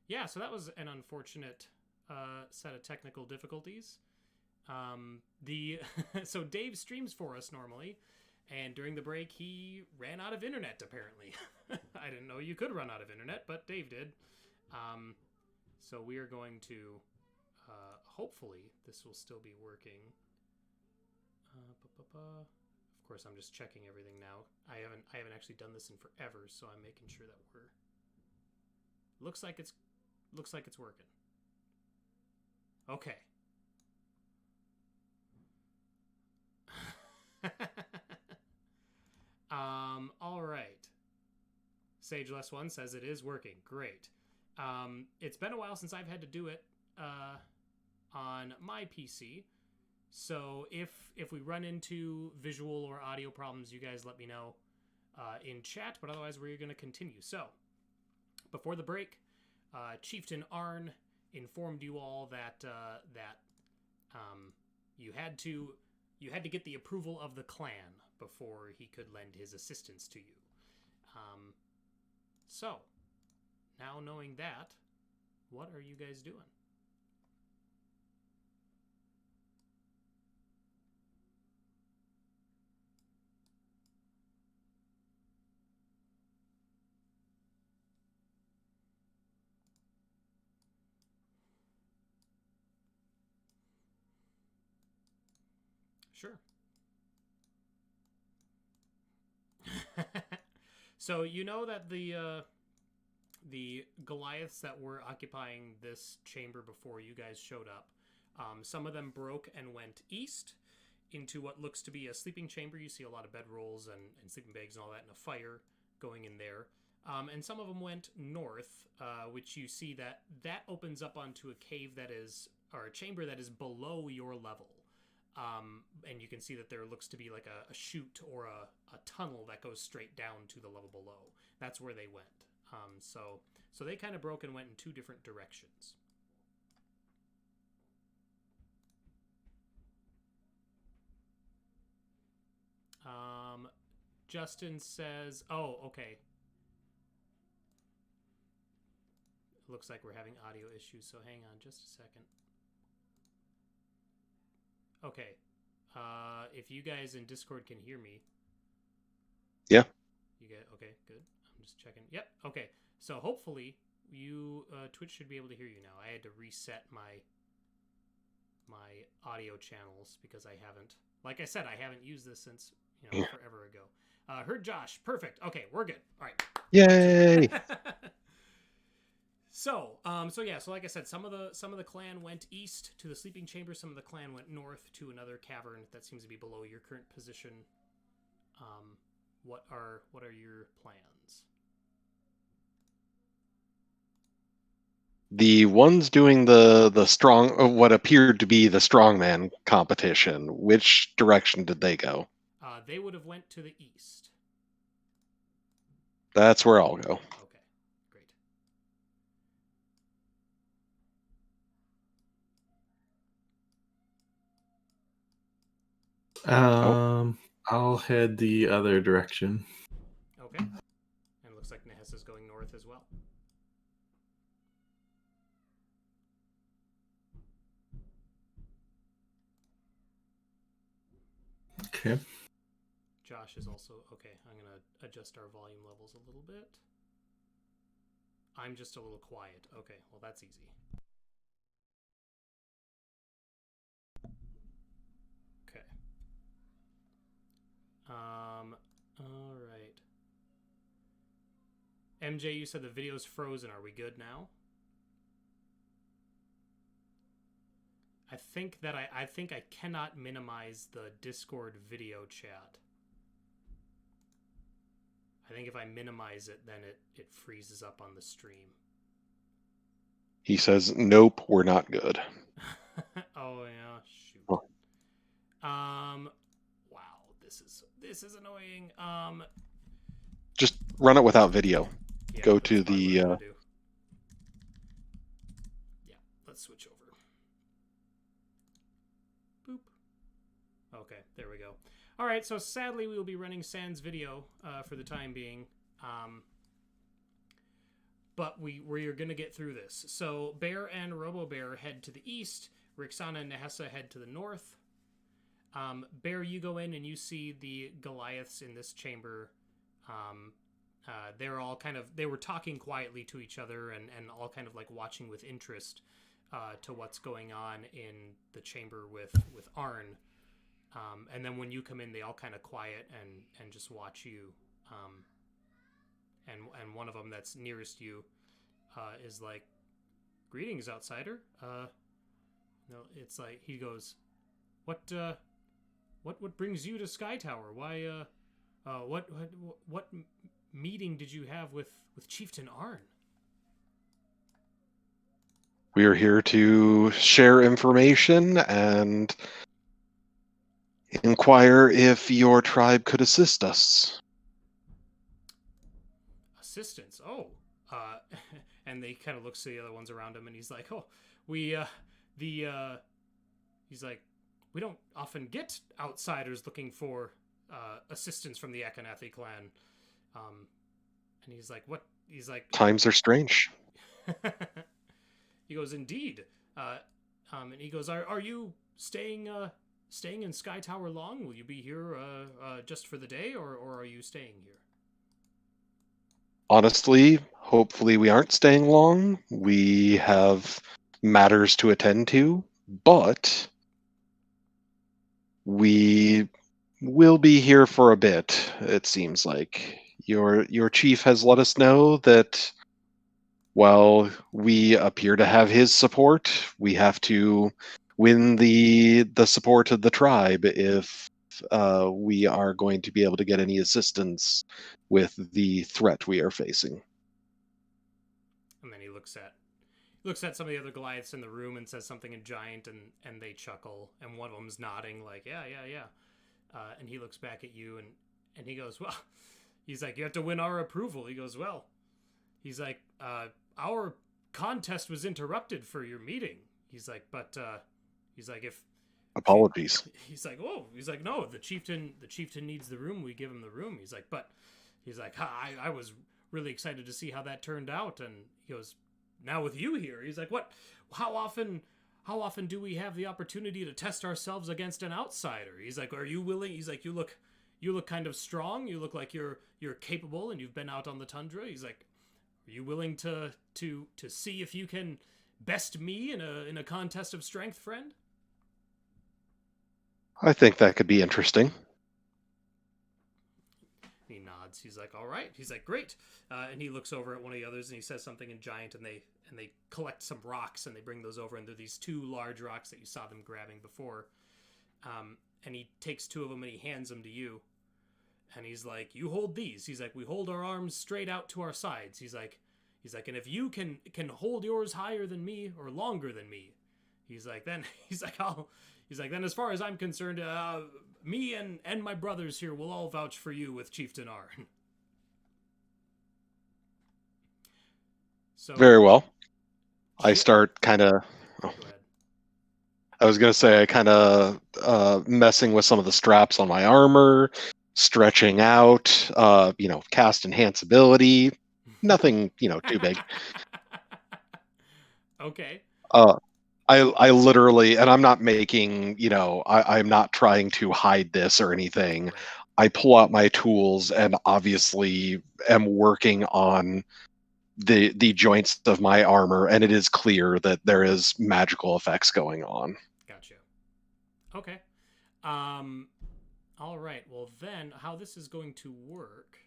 yeah, so that was an unfortunate set of technical difficulties. The so Dave streams for us normally, and during the break he ran out of internet apparently. I didn't know you could run out of internet, but Dave did. So we are going to hopefully this will still be working. Of course, I'm just checking everything now. I haven't actually done this in forever, so I'm making sure that we're looks like it's working. Okay. All right. Sage Less One says it is working. Great. It's been a while since I've had to do it on my PC. So if we run into visual or audio problems, you guys let me know in chat. But otherwise, we're going to continue. So before the break, Chieftain Arn informed you all that you had to get the approval of the clan before he could lend his assistance to you. So now knowing that, what are you guys doing? Sure. So you know that the Goliaths that were occupying this chamber before you guys showed up, some of them broke and went east into what looks to be a sleeping chamber. You see a lot of bedrolls and sleeping bags and all that, and a fire going in there. And some of them went north, which you see that opens up onto a cave or a chamber that is below your level. And you can see that there looks to be like a chute or a tunnel that goes straight down to the level below. That's where they went. So they kind of broke and went in two different directions. Justin says, oh, okay. It looks like we're having audio issues, so hang on just a second. Okay. If you guys in Discord can hear me. Yeah. You get okay, good. I'm just checking. Yep. Okay. So hopefully you Twitch should be able to hear you now. I had to reset my audio channels because I haven't, like I said, I haven't used this since forever ago. Heard Josh. Perfect. Okay, we're good. All right. Yay. So like I said, some of the clan went east to the sleeping chamber. Some of the clan went north to another cavern that seems to be below your current position. What are your plans? The ones doing the strong, what appeared to be the strongman competition, which direction did they go? They would have went to the east. That's where I'll go. Okay, great. I'll head the other direction. Okay. And it looks like Nahesa's going north as well. Okay. Josh is also okay. I'm gonna adjust our volume levels a little bit. I'm just a little quiet. Okay, well that's easy. Okay. All right. MJ, you said the video's frozen. Are we good now? I think I cannot minimize the Discord video chat. I think if I minimize it, then it freezes up on the stream. He says, "Nope, we're not good." Oh yeah, shoot. Oh. Wow, this is annoying. Just run it without video. Yeah, Go to the. Yeah, let's switch over. Boop. Okay, there we go. All right, so sadly we will be running sans video for the time being. but we're going to get through this. So Bear and Robo-Bear head to the east. Rixana and Nahesa head to the north. Bear, you go in and you see the Goliaths in this chamber. They're all they were talking quietly to each other and all kind of like watching with interest to what's going on in the chamber with Arn. And then when you come in, they all kind of quiet and just watch you. And one of them that's nearest you is like, "Greetings, outsider." No, it's like he goes, "What brings you to Skytower? Why? What meeting did you have with Chieftain Arn?" We are here to share information and inquire if your tribe could assist us. Assistance? Oh. And they kind of looks to the other ones around him, and he's like, "Oh, we, he's like, we don't often get outsiders looking for assistance from the Akannathi clan." And he's like, "What?" He's like, "Times are strange." He goes, "Indeed." And he goes, "Are you staying in Skytower long? Will you be here just for the day, or are you staying here?" Honestly, hopefully we aren't staying long. We have matters to attend to, but we will be here for a bit, it seems like. Your chief has let us know that while we appear to have his support, we have to win the support of the tribe if we are going to be able to get any assistance with the threat we are facing. And then he looks at some of the other Goliaths in the room and says something in Giant, and they chuckle, and one of them's nodding like, yeah. And he looks back at you, and he goes, "Well," he's like, "you have to win our approval." He goes, "Well," he's like, "our contest was interrupted for your meeting." He's like, "But," he's like, "if..." Apologies. He's like, "Whoa." He's like, "No, the chieftain needs the room. We give him the room." He's like, "But," he's like, I was really excited to see how that turned out." And he goes, "Now with you here," he's like, "What? How often do we have the opportunity to test ourselves against an outsider?" He's like, "Are you willing?" He's like, you look kind of strong. You look like you're capable, and you've been out on the tundra." He's like, "Are you willing to see if you can best me in a contest of strength, friend?" I think that could be interesting. He nods. He's like, "All right." He's like, "Great." And he looks over at one of the others and he says something in Giant, and they collect some rocks and they bring those over, and they're these two large rocks that you saw them grabbing before. And he takes two of them and he hands them to you. And he's like, "You hold these." He's like, "We hold our arms straight out to our sides." He's like, "And if you can hold yours higher than me or longer than me," he's like, "then," "then as far as I'm concerned, me and my brothers here will all vouch for you with Chieftain Arn." So Very well. I start kind of... Go ahead. I was going to say, I kind of messing with some of the straps on my armor, stretching out, cast enhance ability. Nothing, too big. Okay. I literally, and I'm not making, I'm not trying to hide this or anything. Right. I pull out my tools and obviously am working on the joints of my armor, and it is clear that there is magical effects going on. Gotcha. Okay. All right. Well, then how this is going to work,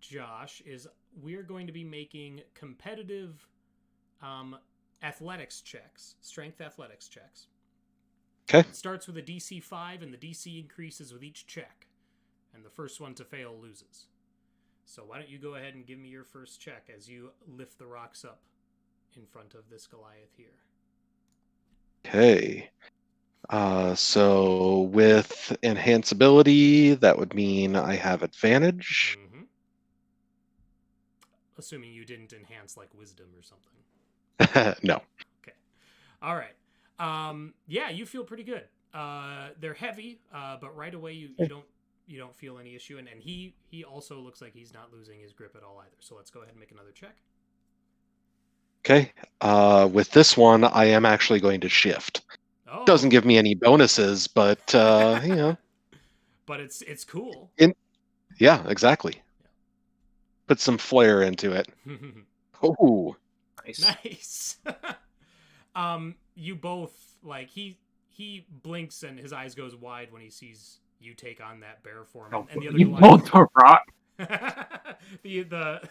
Josh, is we're going to be making competitive athletics checks, strength athletics checks. Okay. It starts with a DC 5, and the DC increases with each check. And the first one to fail loses. So why don't you go ahead and give me your first check as you lift the rocks up in front of this Goliath here. Okay. So with enhanceability, that would mean I have advantage. Mm-hmm. Assuming you didn't enhance like wisdom or something. No. Okay. All right. Yeah, you feel pretty good. They're heavy, but right away you don't feel any issue, and he also looks like he's not losing his grip at all either. So let's go ahead and make another check. Okay. With this one, I am actually going to shift. Oh. Doesn't give me any bonuses, but But it's cool. Yeah, exactly. Yeah. Put some flair into it. Oh, Nice. You both like he blinks and his eyes goes wide when he sees you take on that bear form, and the other You Goliath, both are rock. the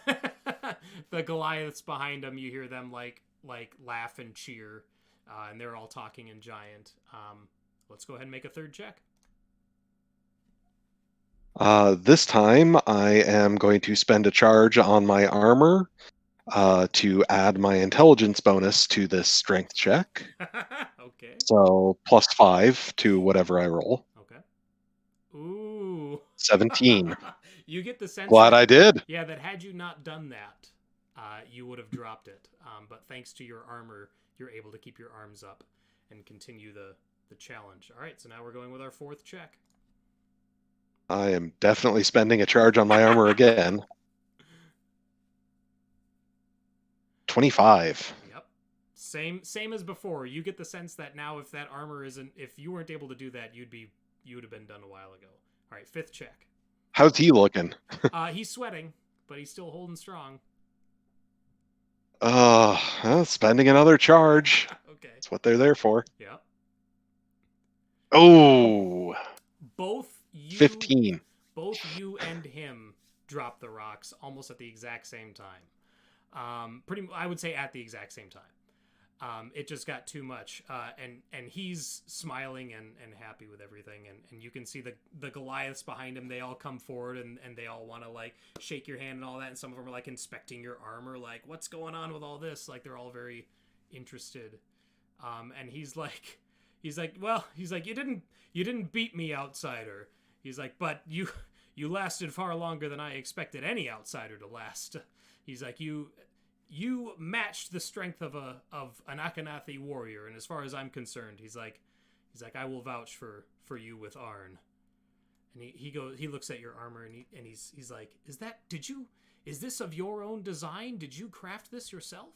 the Goliaths behind him, you hear them like laugh and cheer, and they're all talking in giant. Let's go ahead and make a third check. This time I am going to spend a charge on my armor to add my intelligence bonus to this strength check. Okay. So +5 to whatever I roll. Okay. Ooh. 17. You get the sense Glad that, I did. Yeah, that had you not done that, you would have dropped it. But thanks to your armor, you're able to keep your arms up and continue the challenge. All right, so now we're going with our fourth check. I am definitely spending a charge on my armor again. 25. Yep. Same as before. You get the sense that now if that armor if you weren't able to do that, you would have been done a while ago. All right, fifth check. How's he looking? He's sweating, but he's still holding strong. Spending another charge. Okay. That's what they're there for. Yep. Oh, Both you 15. Both you and him drop the rocks almost at the exact same time. I would say at the exact same time. It just got too much. And he's smiling and happy with everything. And you can see the Goliaths behind him. They all come forward and they all want to like shake your hand and all that. And some of them are like inspecting your armor. Like, what's going on with all this? Like, they're all very interested. And he's like, well, you didn't beat me, outsider. He's like, but you lasted far longer than I expected any outsider to last. He's like, you matched the strength of an Akannathi warrior, and as far as I'm concerned, he's like I will vouch for you with Arn. And he looks at your armor and he's like, is this of your own design? Did you craft this yourself?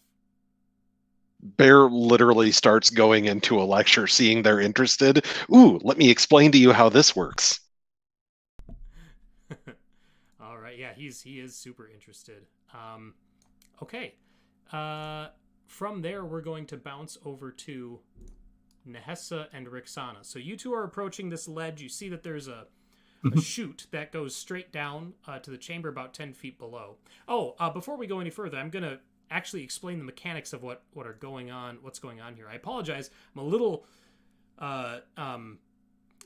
Bear literally starts going into a lecture, seeing they're interested. Ooh, let me explain to you how this works. All right, yeah, he is super interested. Okay. From there, we're going to bounce over to Nahesa and Rixana. So you two are approaching this ledge. You see that there's a chute that goes straight down to the chamber about 10 feet below. Oh, before we go any further, I'm going to actually explain the mechanics of what's going on here. I apologize. I'm a little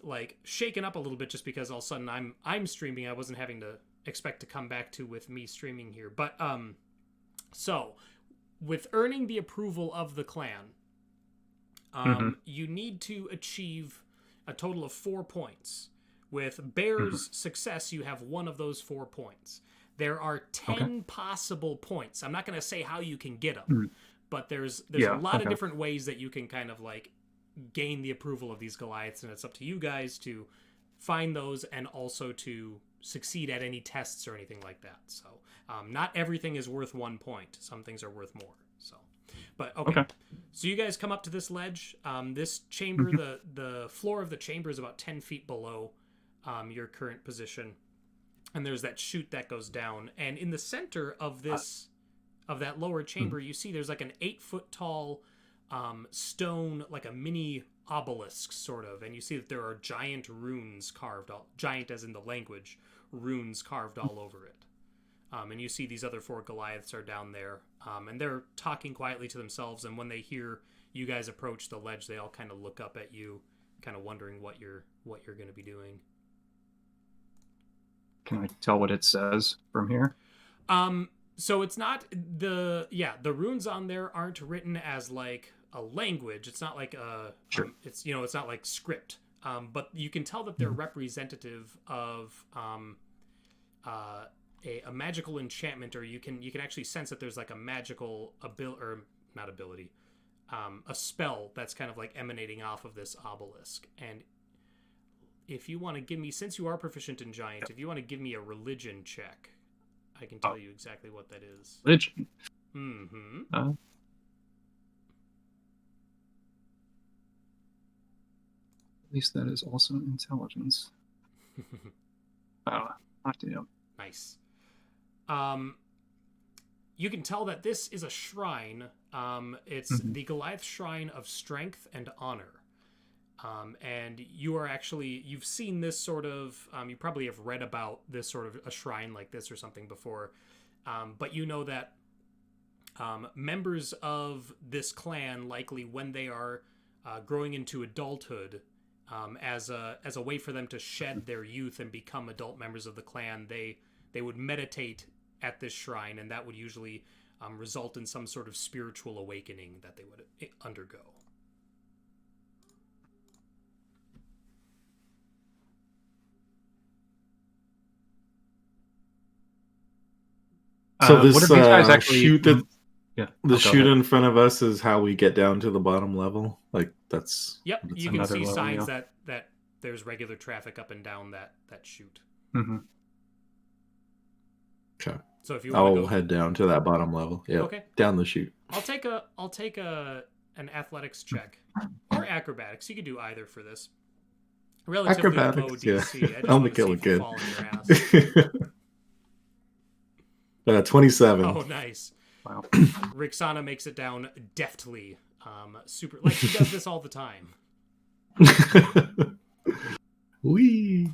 like shaken up a little bit just because all of a sudden I'm streaming. I wasn't having to expect to come back to with me streaming here. But so with earning the approval of the clan, you need to achieve a total of 4 points. With Bear's success, you have one of those 4 points. There are 10 possible points. I'm not going to say how you can get them, but there's a lot of different ways that you can kind of like gain the approval of these Goliaths, and it's up to you guys to find those and also to succeed at any tests or anything like that. So not everything is worth 1 point. Some things are worth more. So, but okay. So you guys come up to this ledge. This chamber, the floor of the chamber is about 10 feet below your current position. And there's that chute that goes down. And in the center of that lower chamber, you see there's like an 8-foot tall stone, like a mini obelisk sort of. And you see that there are giant runes carved, giant as in the language, runes carved all over it. And you see these other 4 Goliaths are down there. And they're talking quietly to themselves. And when they hear you guys approach the ledge, they all kind of look up at you, kind of wondering what you're going to be doing. Can I tell what it says from here? So it's not the runes on there aren't written as like a language. It's not like it's not like script. But you can tell that they're representative of a magical enchantment, or you can actually sense that there's like a magical a spell that's kind of like emanating off of this obelisk. And if you want to give me, since you are proficient in giant, if you want to give me a religion check, I can tell you exactly what that is. Religion. Mm-hmm. At least that is also intelligence. Nice. You can tell that this is a shrine. It's the Goliath Shrine of Strength and Honor. And you are actually, you've seen this sort of, you probably have read about this sort of a shrine like this or something before. But you know that members of this clan, likely when they are growing into adulthood, as a way for them to shed their youth and become adult members of the clan, they would meditate at this shrine, and that would usually result in some sort of spiritual awakening that they would undergo. So this what if these guys actually chute, yeah, the chute in front of us is how we get down to the bottom level. Like that's Yep, what it's you can another see level, signs yeah. that there's regular traffic up and down that chute. Mm-hmm. okay. So if you want I'll to go, head down to that bottom level. Yeah, okay, down the chute. I'll take an athletics check or acrobatics. You could do either for this. Relatively low Acrobatics, yeah. DC. I just I'll want make to see it if look you good. fall on your ass. 27. Oh, nice. Wow. Rixana makes it down deftly. Super, like she does this all the time. Wee.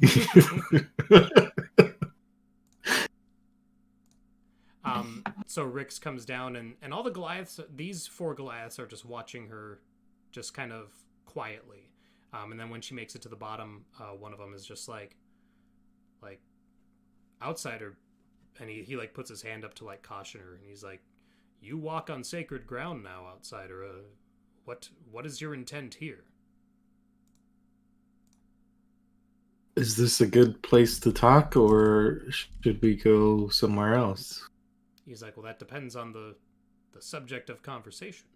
So Rix comes down, and all the Goliaths, these 4 Goliaths are just watching her just kind of quietly. And then when she makes it to the bottom, one of them is just like outsider, and he like puts his hand up to like caution her, and he's like, "You walk on sacred ground now, outsider. What is your intent here?" Is this a good place to talk, or should we go somewhere else? He's like, "Well, that depends on the subject of conversation."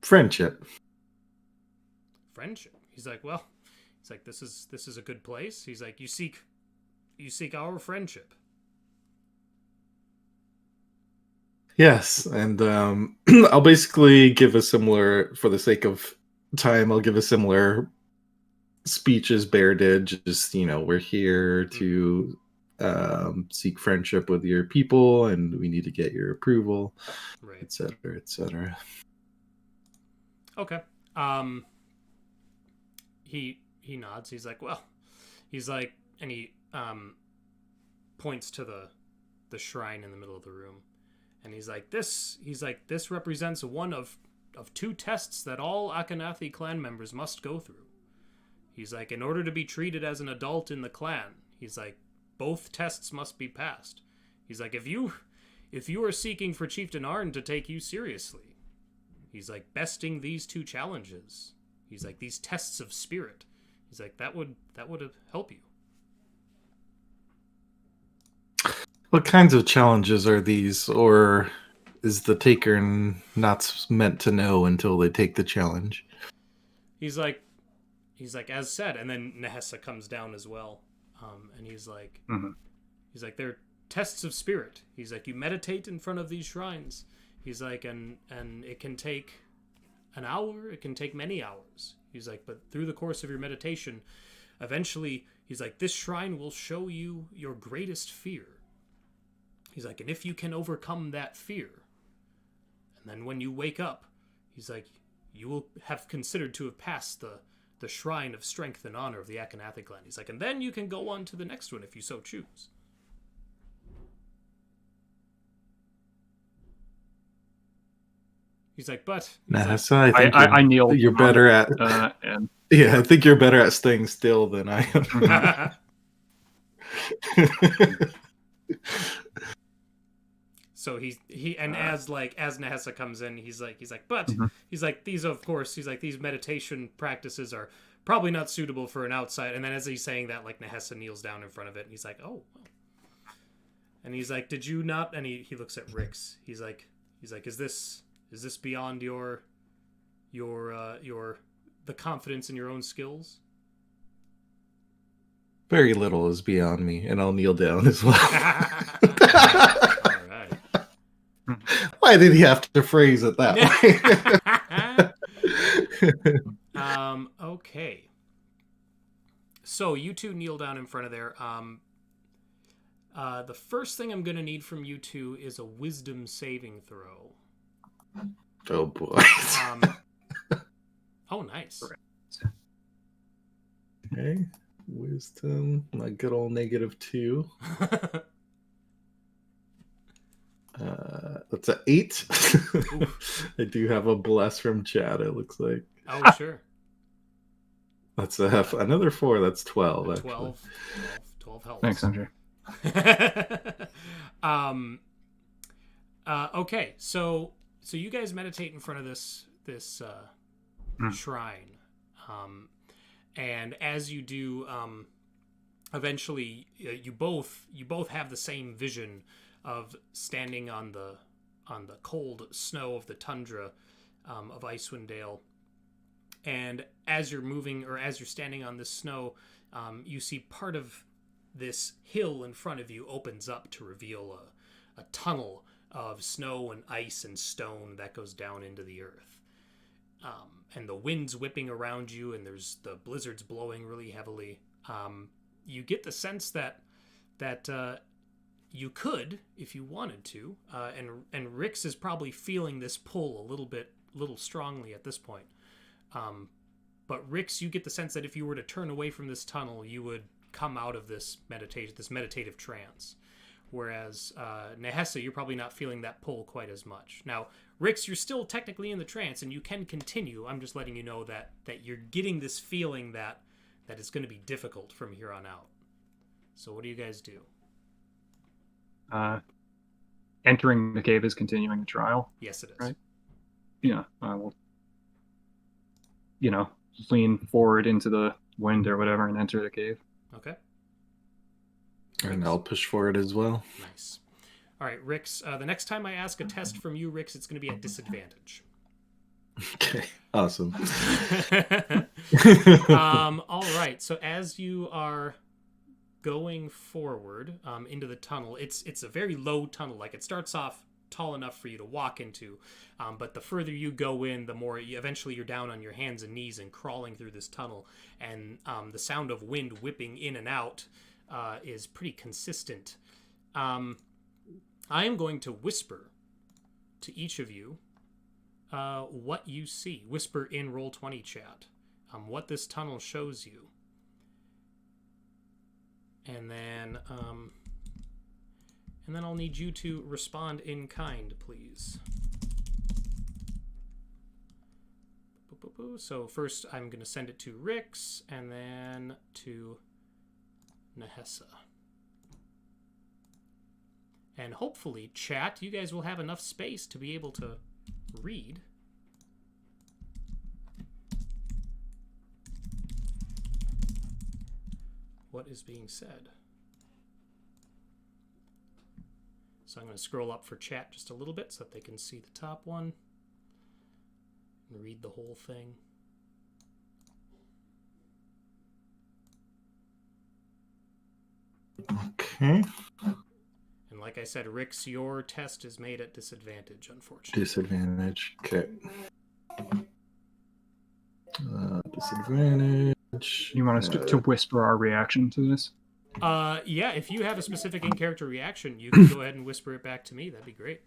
Friendship. Friendship. He's like, "Well," he's like, this is a good place." He's like, you seek our friendship." Yes, and I'll basically give a similar, for the sake of time, I'll give a similar speech as Bear did. Just, we're here to seek friendship with your people, and we need to get your approval, Right. etc., etc. Okay. He nods. He's like, "Well," he's like, and he points to the shrine in the middle of the room, and he's like, this represents one of 2 tests that all Akannathi clan members must go through." He's like, "In order to be treated as an adult in the clan," he's like, "both tests must be passed." He's like, if you are seeking for Chieftain Arn to take you seriously," he's like, "besting these 2 challenges," he's like, "these tests of spirit," he's like, that would help you." What kinds of challenges are these, or is the taker not meant to know until they take the challenge? He's like, "As said," and then Nahesa comes down as well, and he's like, he's like, "They're tests of spirit." He's like, "You meditate in front of these shrines." He's like, and it can take an hour, it can take many hours. He's like, "But through the course of your meditation, eventually," he's like, "this shrine will show you your greatest fear." He's like, "And if you can overcome that fear, and then when you wake up," he's like, "you will have considered to have passed the shrine of strength and honor of the Akannathi clan." He's like, "And then you can go on to the next one if you so choose." He's like, "But," he's like, Nahesa, I think I kneel. you're better at. And Yeah, I think you're better at staying still than I am. So he and as Nahesa comes in, he's like, "But," he's like, "these, of course," he's like, "these meditation practices are probably not suitable for an outside." And then as he's saying that, like, Nahesa kneels down in front of it, and he's like, "Oh," and he's like, "Did you not?" And he looks at Rix. He's like, "Is this beyond the the confidence in your own skills? Very little is beyond me, and I'll kneel down as well. All right. Why did he have to phrase it that way? Okay. So you two kneel down in front of there. The first thing I'm going to need from you two is a wisdom saving throw. Oh boy. Oh, nice. Okay. Wisdom. My good old -2. That's an 8. I do have a bless from Chad, it looks like. Oh, sure. That's another 4. That's 12. 12 helps. Thanks, Andre. Okay, so you guys meditate in front of this shrine, and as you do, eventually you both have the same vision of standing on the cold snow of the tundra of Icewind Dale, and as you're moving, or as you're standing on this snow, you see part of this hill in front of you opens up to reveal a tunnel of snow and ice and stone that goes down into the earth. And the wind's whipping around you, and there's the blizzard's blowing really heavily. You get the sense that you could, if you wanted to, and Rix is probably feeling this pull a little strongly at this point. But Rix, you get the sense that if you were to turn away from this tunnel, you would come out of this meditative trance. Whereas Nahesa, you're probably not feeling that pull quite as much. Now, Rix, you're still technically in the trance, and you can continue. I'm just letting you know that you're getting this feeling that it's going to be difficult from here on out. So what do you guys do? Entering the cave is continuing the trial. Yes, it is. Right? Yeah, I will, lean forward into the wind or whatever and enter the cave. Okay. And I'll push forward as well. Nice. All right, Rix, the next time I ask a test from you, Rix, it's going to be at disadvantage. Okay, awesome. All right, so as you are going forward into the tunnel, it's a very low tunnel. Like, it starts off tall enough for you to walk into, but the further you go in, the more eventually you're down on your hands and knees and crawling through this tunnel, and the sound of wind whipping in and out is pretty consistent. I am going to whisper to each of you what you see. Whisper in Roll20 chat what this tunnel shows you. And then I'll need you to respond in kind, please. So first I'm going to send it to Rix, and then to Nahesa. And hopefully, chat, you guys will have enough space to be able to read. What is being said. So I'm going to scroll up for chat just a little bit so that they can see the top one and read the whole thing. Okay. And like I said, Rix, your test is made at disadvantage, unfortunately. Disadvantage. Okay. Disadvantage. You want us to whisper our reaction to this? Yeah, if you have a specific in-character reaction, you can go ahead and whisper it back to me. That'd be great.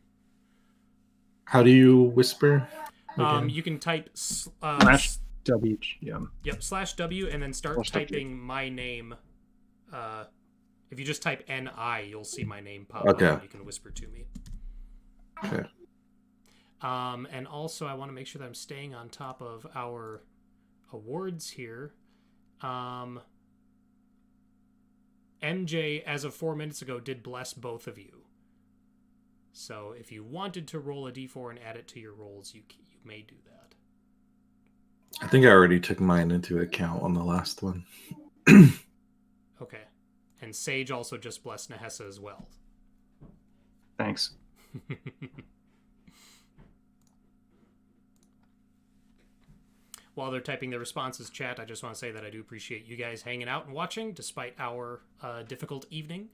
How do you whisper? Again? You can type /W. Yeah. Yep, /W, and then start typing my name. If you just type NI, you'll see my name pop up, and you can whisper to me. Okay. And also, I want to make sure that I'm staying on top of our awards here. MJ, as of 4 minutes ago, did bless both of you. So if you wanted to roll a d4 and add it to your rolls, you may do that. I think I already took mine into account on the last one. Okay. And Sage also just blessed Nahesa as well. Thanks. while they're typing their responses, chat, I just want to say that I do appreciate you guys hanging out and watching despite our difficult evening.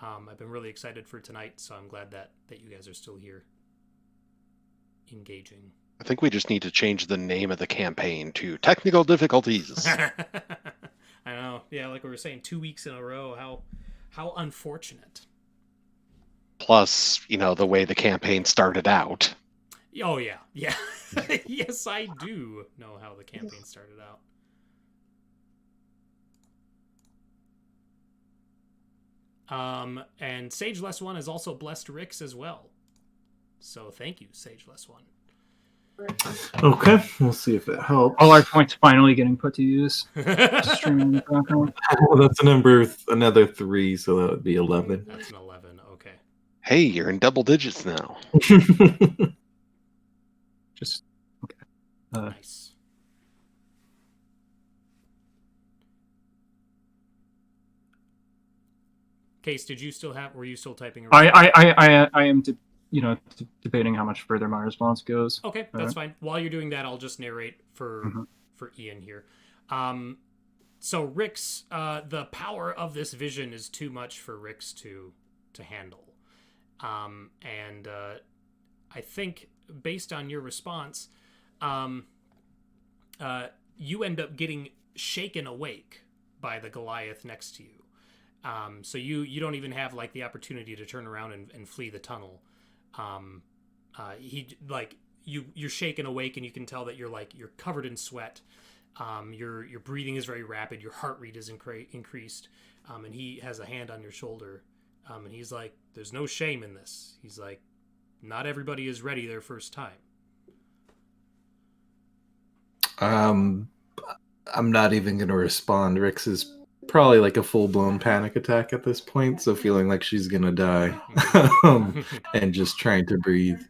I've been really excited for tonight, so I'm glad that you guys are still here engaging. I think we just need to change the name of the campaign to Technical Difficulties. I know. Yeah, like we were saying, 2 weeks in a row. How unfortunate. Plus, the way the campaign started out. Oh, yeah. Yeah. Yes, I do know how the campaign started out. And Sageless1 has also blessed Rix as well. So thank you, Sageless1. Okay, we'll see if it helps. All our points finally getting put to use. Streaming in the background. Well, that's another 3, so that would be 11. That's an 11, okay. Hey, you're in double digits now. Just okay. Nice. Cayce, were you still typing? I am debating how much further my response goes. Okay, that's fine. While you're doing that, I'll just narrate for Ian here. So Rix, the power of this vision is too much for Rix to handle. And I think based on your response, you end up getting shaken awake by the Goliath next to you. So you don't even have like the opportunity to turn around and flee the tunnel. You're shaken awake, and you can tell that you're covered in sweat. Your breathing is very rapid. Your heart rate is increased. And he has a hand on your shoulder. And he's like, "There's no shame in this." He's like, "Not everybody is ready their first time." I'm not even going to respond. Rix is probably like a full-blown panic attack at this point, so feeling like she's going to die. And just trying to breathe.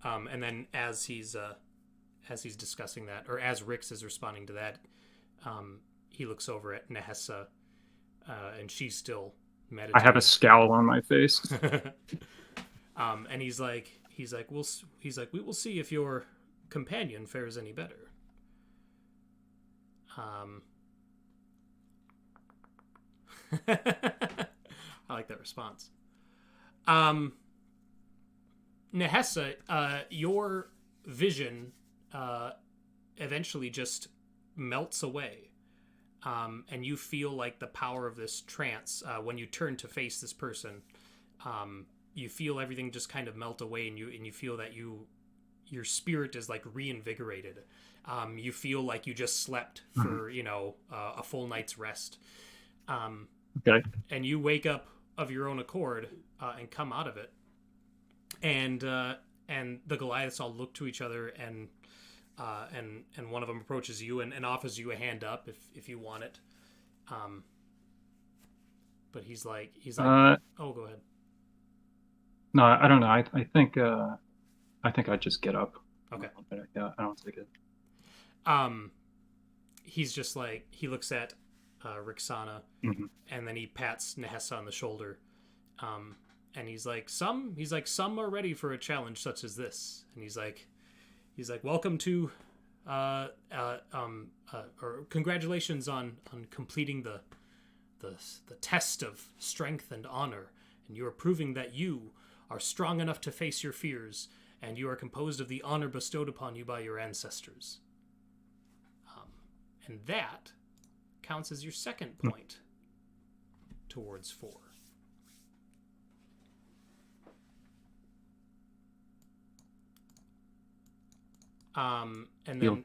And then as he's discussing that, or as Rix is responding to that, he looks over at Nahesa, and she's still meditating. I have a scowl on my face. And he's like, we will see if your companion fares any better. I like that response. Nahesa, your vision eventually just melts away. And you feel like the power of this trance when you turn to face this person. You feel everything just kind of melt away, and you feel that your spirit is like reinvigorated. You feel like you just slept for a full night's rest. Okay. And you wake up of your own accord and come out of it. And the Goliaths all look to each other, and one of them approaches you and offers you a hand up if you want it. But he's like, oh, go ahead. No, I don't know. I think I'd just get up. Okay. Yeah, I don't take it. He's just like, he looks at Rixana, and then he pats Nahesa on the shoulder. And he's like, some are ready for a challenge such as this. And he's like, welcome to, or congratulations on completing the test of strength and honor. And you are proving that you are strong enough to face your fears, and you are composed of the honor bestowed upon you by your ancestors. And that counts as your second point towards 4. And then,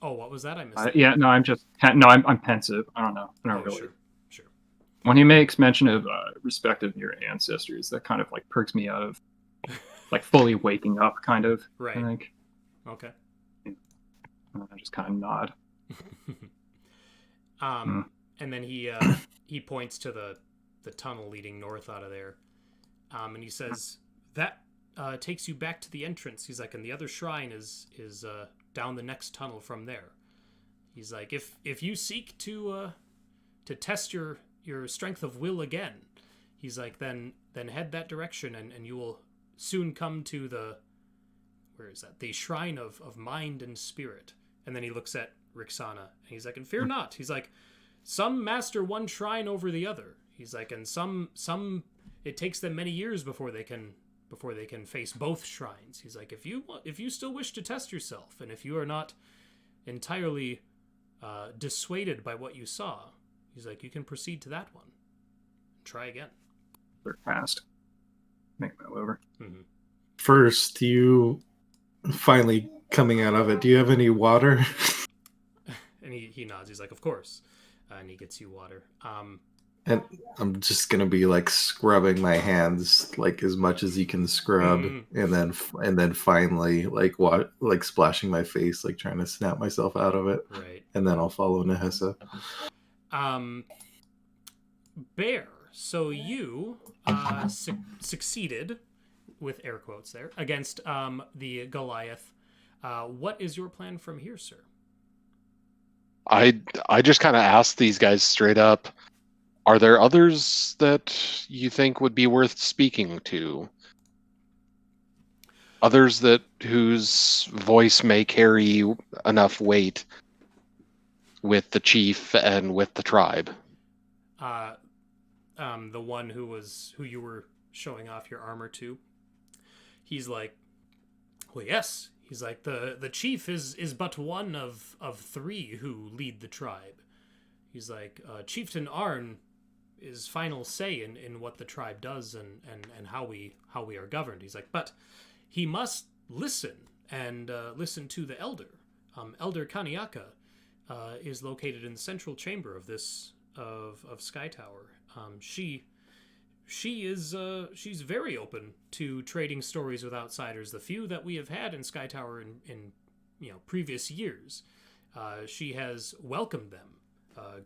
what was that? I missed. Yeah, no, I'm pensive. I don't know. I don't really. Sure. When he makes mention of respect of your ancestors, that kind of like perks me out of like fully waking up, kind of. Right. I think. Okay. I just kind of nod. And then he points to the tunnel leading north out of there, and he says that takes you back to the entrance. He's like, and the other shrine is down the next tunnel from there. He's like, if you seek to test your strength of will again, he's like, then head that direction, and you will soon come to where is that? The Shrine of Mind and Spirit. And then he looks at Rixana, and he's like, and fear not. He's like, some master one shrine over the other. He's like, and some it takes them many years before they can face both shrines. He's like, if you still wish to test yourself, and if you are not entirely dissuaded by what you saw, he's like, you can proceed to that one. Try again. They're fast. Make my way over. Mm-hmm. First, you finally coming out of it. Do you have any water? And he nods. He's like, of course. And he gets you water. And I'm just gonna be like scrubbing my hands like as much as you can scrub, and then finally like splashing my face, like trying to snap myself out of it. Right. And then I'll follow Nahesa. Bear. So you succeeded, with air quotes there, against the Goliath. What is your plan from here, sir? I just kind of asked these guys straight up, are there others that you think would be worth speaking to? Others whose voice may carry enough weight with the chief and with the tribe? The one who you were showing off your armor to. He's like, well, yes. He's like, the chief is but one of three who lead the tribe. He's like, Chieftain Arn is final say in what the tribe does and how we are governed. He's like, but he must listen and listen to the elder. Elder Kaniaka is located in the central chamber of Skytower. She's very open to trading stories with outsiders. The few that we have had in Skytower in previous years, she has welcomed them.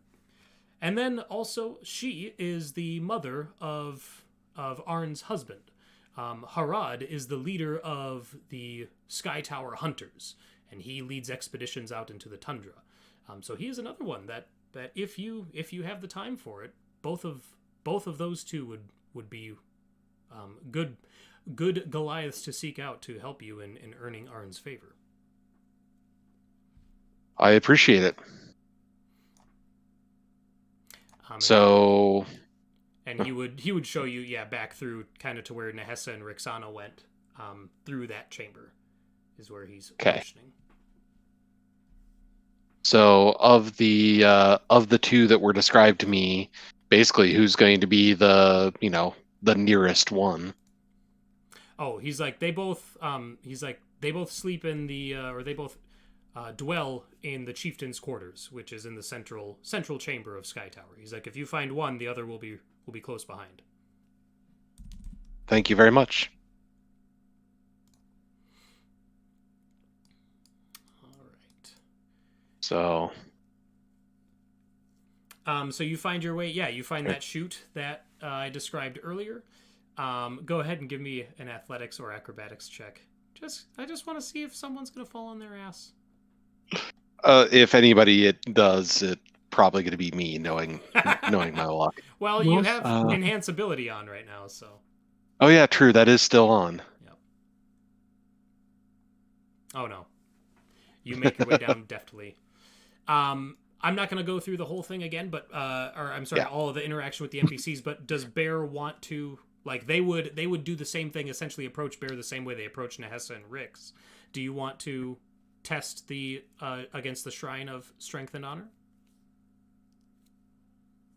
And then also she is the mother of Arn's husband. Harad is the leader of the Skytower Hunters, and he leads expeditions out into the tundra. So he is another one that if you have the time for it, both of those two would be good Goliaths to seek out to help you in earning Arn's favor. I appreciate it. And he would show you, back through kind of to where Nahesa and Rixana went, through that chamber is where he's positioning. So of the two that were described to me, basically who's going to be the nearest one? Oh, he's like, they both sleep in the or they both dwell in the chieftain's quarters, which is in the central chamber of Skytower. He's like, if you find one, the other will be close behind. Thank you very much. All right. So you find your way. Yeah, you find that chute that I described earlier. Go ahead and give me an athletics or acrobatics check. I just want to see if someone's gonna fall on their ass. If anybody it does, it's probably going to be me, knowing my luck. Well, you have enhance ability on right now, so. Oh yeah, true. That is still on. Yep. Oh no, you make your way down deftly. I'm not going to go through the whole thing again, but all of the interaction with the NPCs. But does Bear want to, like, they would do the same thing, essentially approach Bear the same way they approach Nahesa and Rix? Do you want to test the against the Shrine of Strength and Honor?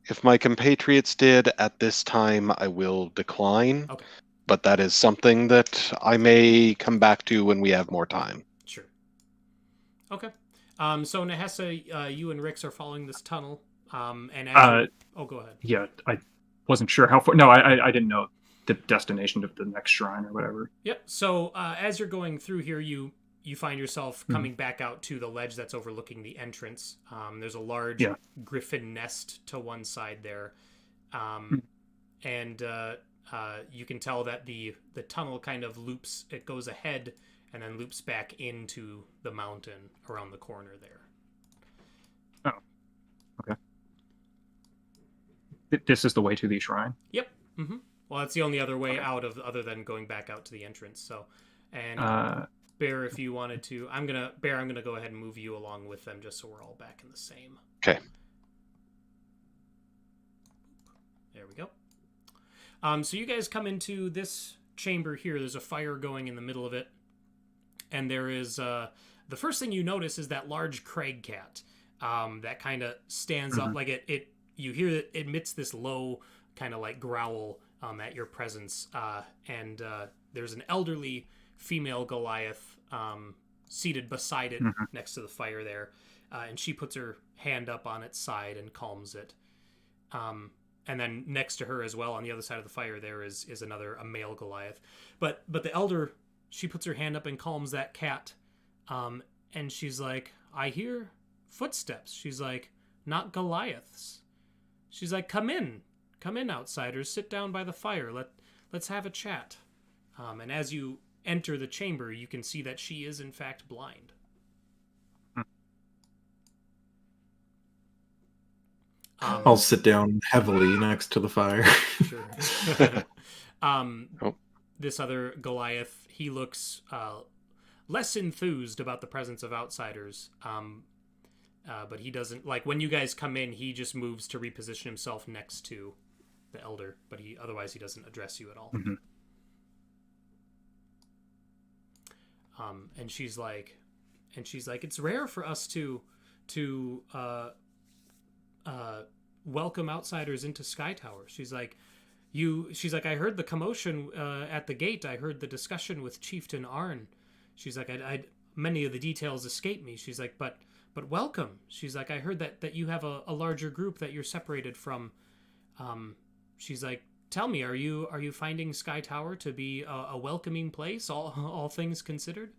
If my compatriots did at this time, I will decline. Okay. But that is something that I may come back to when we have more time. Sure. Okay. So Nahesa, you and Rix are following this tunnel. And go ahead. Yeah, I wasn't sure how far. No, I didn't know the destination of the next shrine or whatever. Yep. So as you're going through here, you find yourself coming back out to the ledge that's overlooking the entrance. There's a large griffin nest to one side there. And you can tell that the tunnel kind of loops. It goes ahead and then loops back into the mountain around the corner there. Oh, okay. This is the way to the shrine? Yep. Mm-hmm. Well, that's the only other way out other than going back out to the entrance. So, and Bear, if you wanted to, I'm gonna go ahead and move you along with them just so we're all back in the same. Okay. There we go. So you guys come into this chamber here. There's a fire going in the middle of it, and there is the first thing you notice is that large crag cat that kind of stands up like it. You hear it emits this low kind of like growl at your presence, and there's an elderly female Goliath seated beside it next to the fire there, and she puts her hand up on its side and calms it. And then next to her as well, on the other side of the fire, there is a male Goliath. But the elder, she puts her hand up and calms that cat, and she's like, I hear footsteps. She's like, not Goliaths. She's like, come in, outsiders, sit down by the fire. Let's have a chat. And as you enter the chamber, you can see that she is in fact blind. I'll sit down heavily next to the fire. Sure. This other Goliath, he looks less enthused about the presence of outsiders. But he doesn't, like, when you guys come in, he just moves to reposition himself next to the elder, but otherwise he doesn't address you at all. And she's like, it's rare for us to welcome outsiders into Skytower. She's like, I heard the commotion at the gate. I heard the discussion with Chieftain Arn. She's like, many of the details escape me. She's like, but welcome. She's like, I heard that you have a larger group that you're separated from. She's like, tell me, are you finding Skytower to be a welcoming place, all things considered?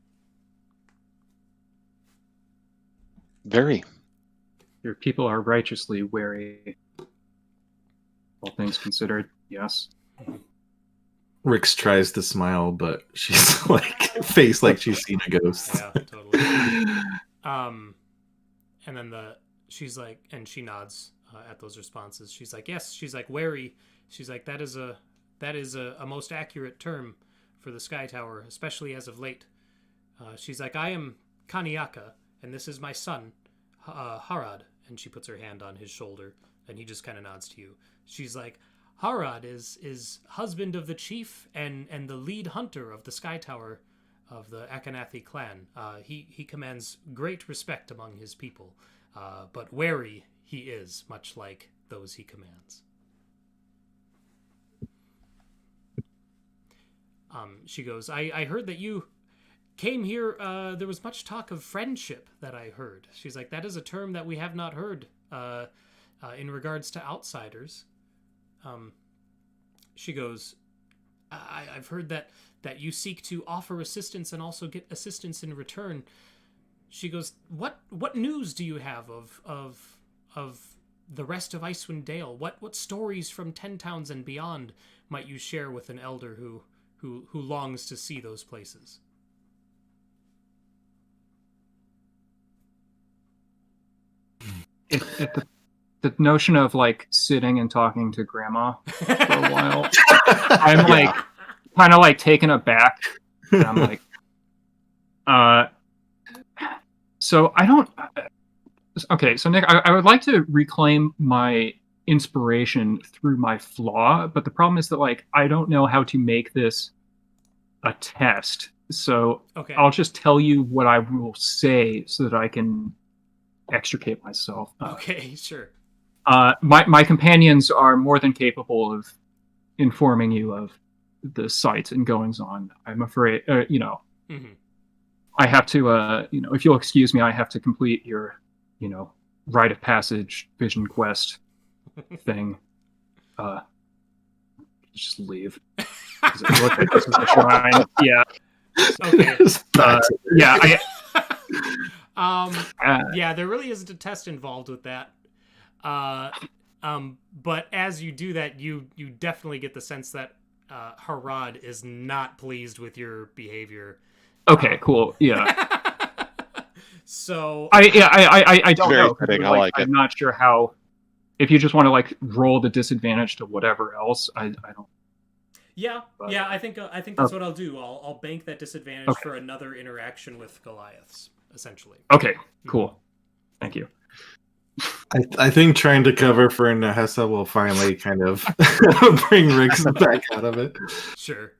Very. Your people are righteously wary. All things considered, yes. Rix tries to smile, but she's like face like she's seen a ghost. Yeah, totally. And then she's like, and she nods at those responses. She's like, yes. She's like, wary. She's like, that is a most accurate term for the Skytower, especially as of late. She's like, I am Kaniaka, and this is my son, Harad. And she puts her hand on his shoulder, and he just kind of nods to you. She's like, Harad is husband of the chief and the lead hunter of the Skytower of the Akannathi clan. He commands great respect among his people, but wary he is, much like those he commands. She goes, I heard that you came here, there was much talk of friendship that I heard. She's like, that is a term that we have not heard in regards to outsiders. She goes, I've heard that you seek to offer assistance and also get assistance in return. She goes, what news do you have of the rest of Icewind Dale? What stories from Ten Towns and beyond might you share with an elder who longs to see those places? The notion of like sitting and talking to grandma for a while, I'm like kind of like taken aback. And I'm like, so I don't. Okay, so Nick, I would like to reclaim my inspiration through my flaw, but the problem is that like I don't know how to make this a test. So okay. I'll just tell you what I will say so that I can extricate myself. Okay, sure. My companions are more than capable of informing you of the sights and goings on. I'm afraid, Mm-hmm. I have to, if you'll excuse me, I have to complete your, rite of passage vision quest thing. Just leave. It looks like this is a shrine. Yeah. Okay. Yeah. Yeah, there really isn't a test involved with that. But as you do that, you definitely get the sense that Harad is not pleased with your behavior. Okay, cool. Yeah. So I don't Very know. fitting, I like it. I'm not sure how. If you just want to like roll the disadvantage to whatever else, I don't. Yeah, But- yeah. I think that's what I'll do. I'll bank that disadvantage Okay. for another interaction with Goliaths, essentially. Okay, cool. Thank you. I think trying to cover for Nahesa will finally kind of bring Rix back out of it. Sure.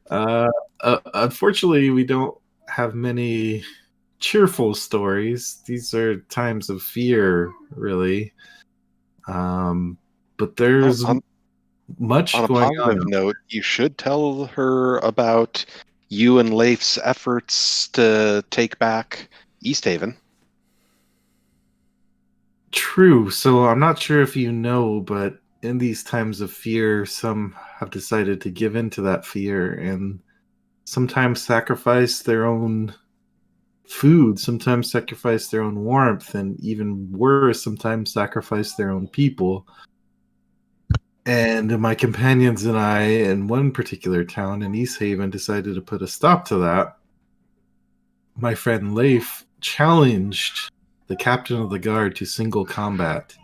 Unfortunately, we don't have many cheerful stories. These are times of fear, really. But there's much On a going positive on. note, you should tell her about you and Leif's efforts to take back East Haven. True. So I'm not sure if you know, but in these times of fear, some have decided to give in to that fear and sometimes sacrifice their own food, sometimes sacrifice their own warmth, and even worse, sometimes sacrifice their own people. And my companions and I, in one particular town in East Haven, decided to put a stop to that. My friend Leif challenged the captain of the guard to single combat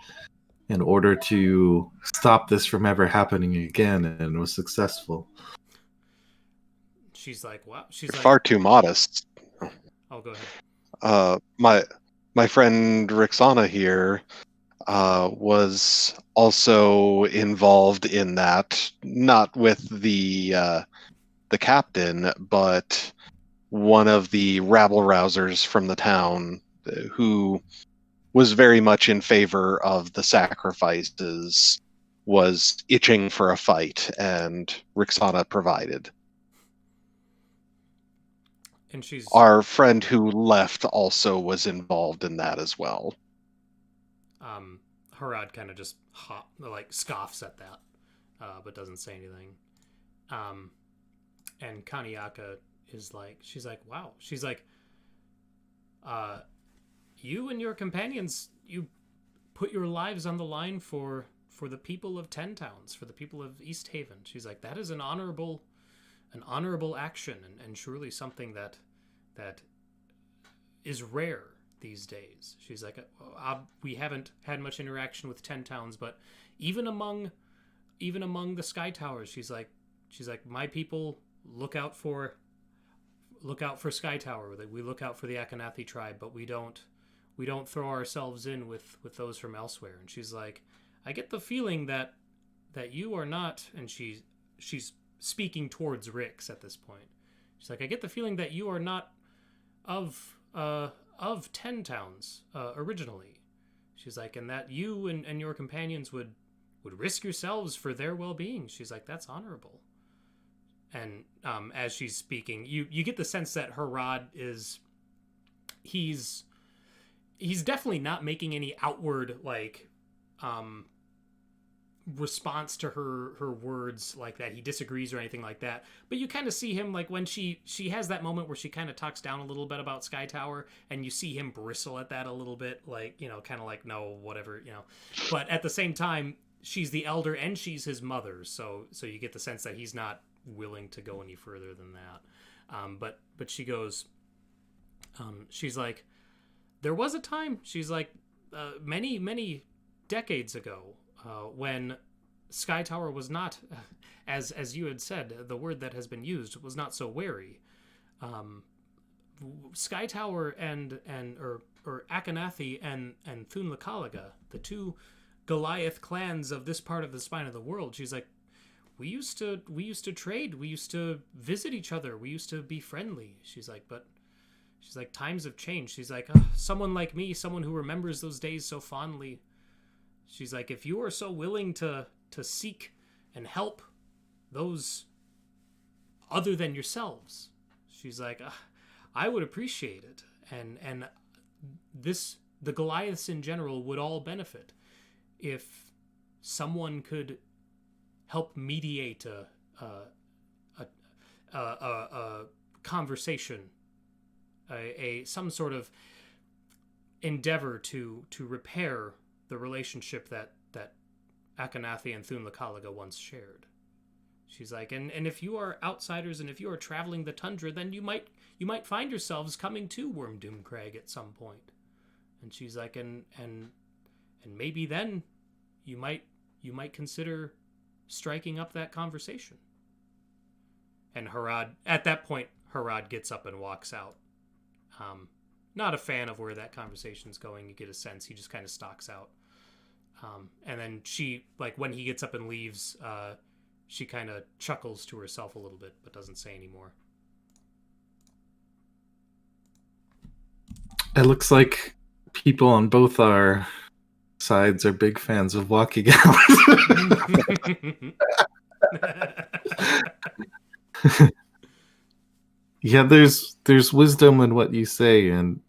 in order to stop this from ever happening again, and was successful. She's like, wow. She's You're like, far too modest. oh, go ahead. My friend Rixana here was also involved in that, not with the captain, but one of the rabble rousers from the town who was very much in favor of the sacrifices, was itching for a fight, and Rixana provided. And she's Our friend who left also was involved in that as well. Harad kind of just scoffs at that, but doesn't say anything. And Kaniaka is like, she's like, wow. She's like, you and your companions, you put your lives on the line for the people of 10 towns, for the people of East Haven. She's like, that is an honorable action, and surely something that is rare these days. She's like, we haven't had much interaction with 10 towns, but even among the Sky Towers, she's like, my people look out for Sky Tower. We look out for the Akannathi tribe, but we don't throw ourselves in with those from elsewhere. And she's like, I get the feeling that you are not, and she's speaking towards Rix at this point. She's like, I get the feeling that you are not of 10 towns originally. She's like, and that you and your companions would risk yourselves for their well-being. She's like, that's honorable. And as she's speaking, you get the sense that Harad he's definitely not making any outward response to her words like that. He disagrees or anything like that, but you kind of see him, like, when she has that moment where she kind of talks down a little bit about Sky Tower, and you see him bristle at that a little bit, like, kind of like, no, whatever, but at the same time, she's the elder and she's his mother, so you get the sense that he's not willing to go any further than that. But she goes, she's like, there was a time, she's like, many decades ago, when Sky Tower was not, as you had said, the word that has been used, was not so wary. Sky Tower or Akannathi and Thunlakalaga, the two Goliath clans of this part of the spine of the world, she's like, we used to trade, we used to visit each other, we used to be friendly. She's like, but she's like, times have changed. She's like, someone like me, someone who remembers those days so fondly. She's like, if you are so willing to seek and help those other than yourselves, she's like, I would appreciate it. And the Goliaths in general would all benefit if someone could help mediate a conversation, some sort of endeavor to repair the relationship that Akannathi and Thunlakalaga once shared. She's like, and if you are outsiders and if you are traveling the tundra, then you might find yourselves coming to Wormdoom Crag at some point. And she's like, and maybe then you might consider striking up that conversation. And at that point, Harad gets up and walks out. Not a fan of where that conversation's going. You get a sense he just kind of stalks out. And then she, like, when he gets up and leaves, she kind of chuckles to herself a little bit, but doesn't say anymore. It looks like people on both our sides are big fans of walking out. Yeah, there's wisdom in what you say, and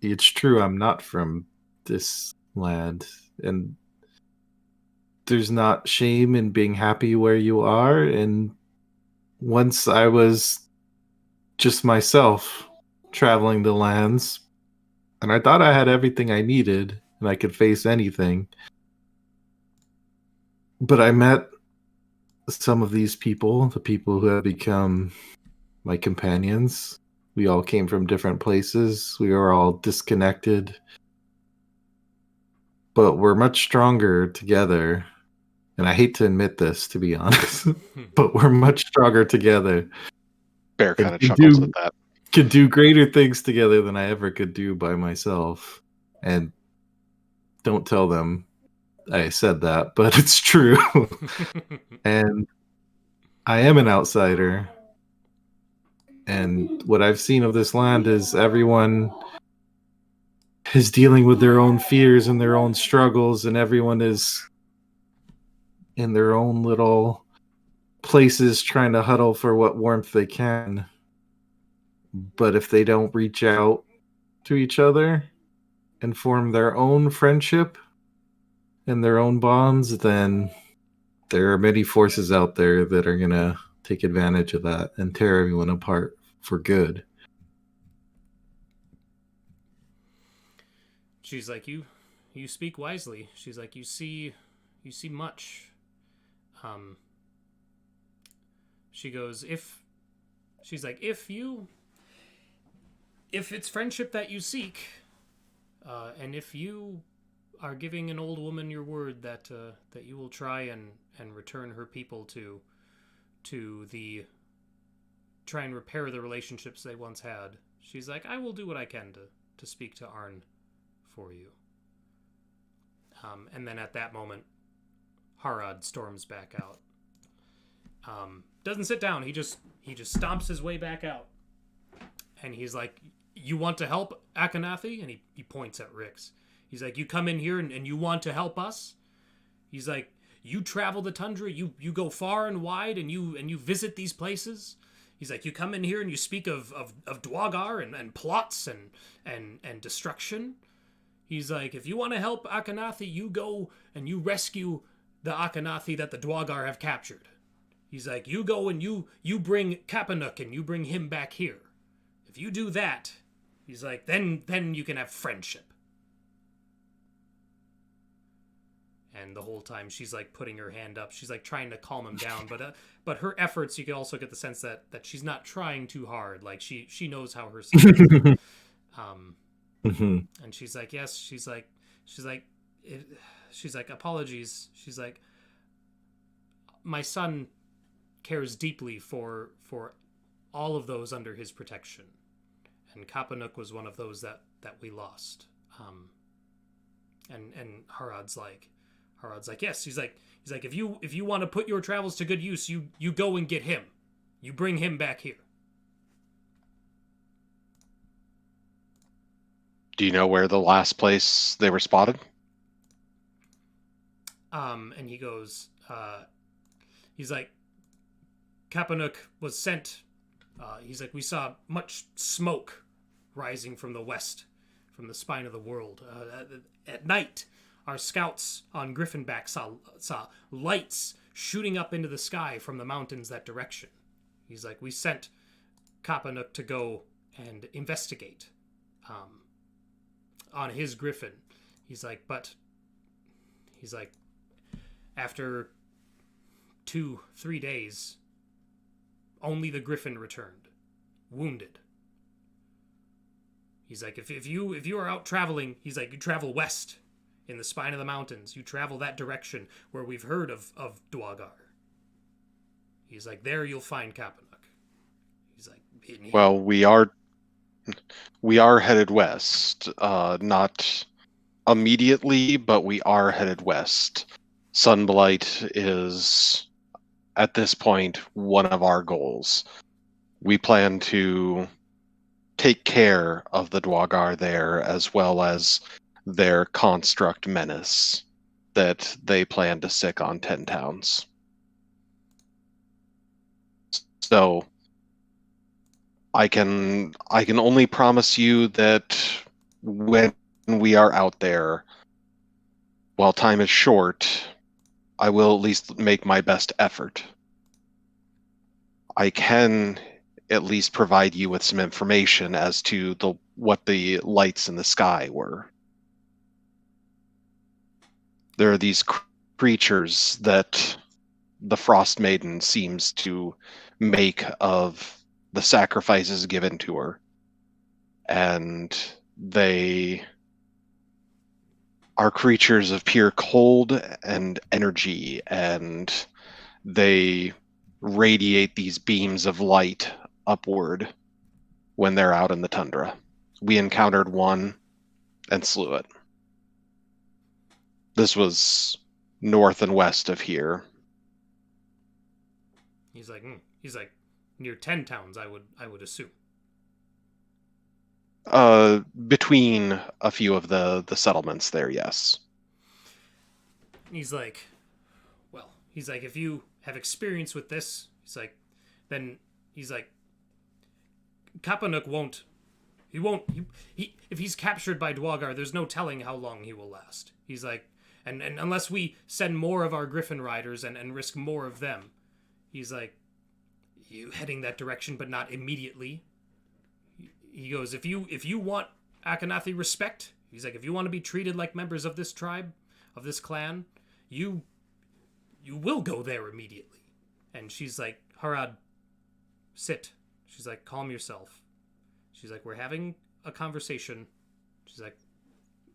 it's true. I'm not from this land, and there's not shame in being happy where you are. And once I was just myself traveling the lands, and I thought I had everything I needed and I could face anything. But I met some of these people, the people who have become my companions. We all came from different places. We were all disconnected. But we're much stronger together. And I hate to admit this, to be honest. But we're much stronger together. Bear kind of chuckles at that. Could do greater things together than I ever could do by myself. And don't tell them I said that, but it's true. And I am an outsider. And what I've seen of this land is everyone is dealing with their own fears and their own struggles, and everyone is in their own little places trying to huddle for what warmth they can. But if they don't reach out to each other and form their own friendship and their own bonds, then there are many forces out there that are going to take advantage of that and tear everyone apart for good. She's like, you speak wisely. She's like, you see much. She goes, if it's friendship that you seek, and if you are giving an old woman your word that you will try and return her people to try and repair the relationships they once had, she's like, I will do what I can to speak to Arn for you. And then at that moment, Harad storms back out. Doesn't sit down. He just stomps his way back out. And he's like, you want to help, Akannathi? And he points at Rix. He's like, you come in here and you want to help us? He's like, you travel the tundra, you go far and wide, and you visit these places? He's like, you come in here and you speak of Dwagar and plots and destruction? He's like, if you want to help Akannathi, you go and you rescue the Akannathi that the Dwagar have captured. He's like, you go and you bring Kappanuk and you bring him back here. If you do that, he's like, then you can have friendship. And the whole time she's like putting her hand up, she's like trying to calm him down, but her efforts, you can also get the sense that she's not trying too hard. Like she knows how her son and she's like, yes, she's like apologies. She's like, my son cares deeply for all of those under his protection, and Kappanuk was one of those that we lost. And Harad's like, yes. He's like, if you want to put your travels to good use, you go and get him. You bring him back here. Do you know where the last place they were spotted? And he goes, he's like, Kappanuk was sent. He's like, we saw much smoke rising from the west, from the spine of the world. At night, our scouts on Griffinback saw lights shooting up into the sky from the mountains that direction. He's like, we sent Kappanuk to go and investigate on his griffin. He's like, after 2-3 days, only the griffin returned, wounded. He's like, if you are out traveling, he's like, you travel west in the spine of the mountains. You travel that direction where we've heard of Dwagar. He's like, there you'll find Kappanuk. He's like, in here. Well, we are headed west. Not immediately, but we are headed west. Sunblight is, at this point, one of our goals. We plan to take care of the Dwagar there, as well as their construct menace that they plan to sick on 10 towns. So I can only promise you that when we are out there, while time is short, I will at least make my best effort. I can at least provide you with some information as to what the lights in the sky were. There are these creatures that the Frostmaiden seems to make of the sacrifices given to her. And they are creatures of pure cold and energy, and they radiate these beams of light upward when they're out in the tundra. We encountered one and slew it. This was north and west of here. He's like near 10 towns, I would assume. Between a few of the settlements there, yes. He's like, if you have experience with this, he's like, Kapanuk won't, if he's captured by Dwagar, there's no telling how long he will last. He's like, and unless we send more of our Griffin riders and risk more of them, he's like, you heading that direction, but not immediately. He goes, if you want Akannathi respect, he's like, if you want to be treated like members of this tribe, of this clan, you will go there immediately. And she's like, Harad, sit. She's like, calm yourself. She's like, we're having a conversation. She's like,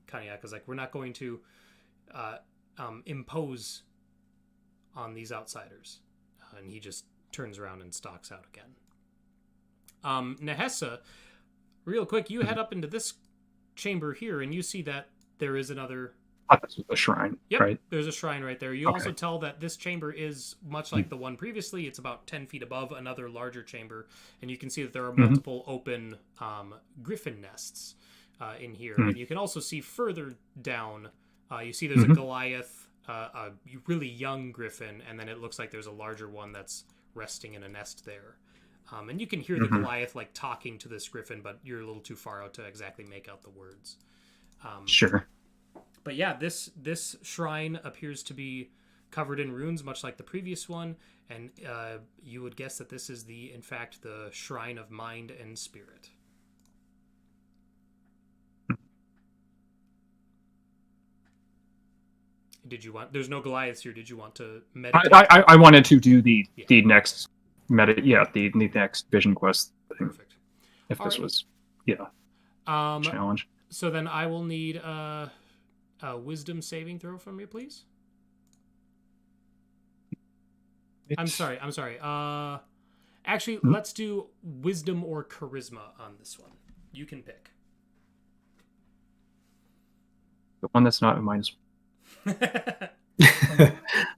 Kaniaka's like, we're not going to impose on these outsiders. And he just turns around and stalks out again. Nahesa, real quick, you head up into this chamber here, and you see that there is another... This was a shrine, yep, right? There's a shrine right there. You also tell that this chamber is much like the one previously. It's about 10 feet above another larger chamber, and you can see that there are multiple open griffin nests in here. And you can also see further down, you see there's a Goliath, a really young griffin, and then it looks like there's a larger one that's resting in a nest there. And you can hear the Goliath like talking to this griffin, but you're a little too far out to exactly make out the words. Sure. But yeah, this shrine appears to be covered in runes, much like the previous one, and you would guess that this is in fact the Shrine of Mind and Spirit. There's no Goliaths here. Did you want to meditate? I wanted to do the next the next vision quest thing. Perfect. If this was challenge. So then I will need a wisdom saving throw from you, please. I'm sorry. Actually, let's do wisdom or charisma on this one. You can pick. The one that's not a minus. That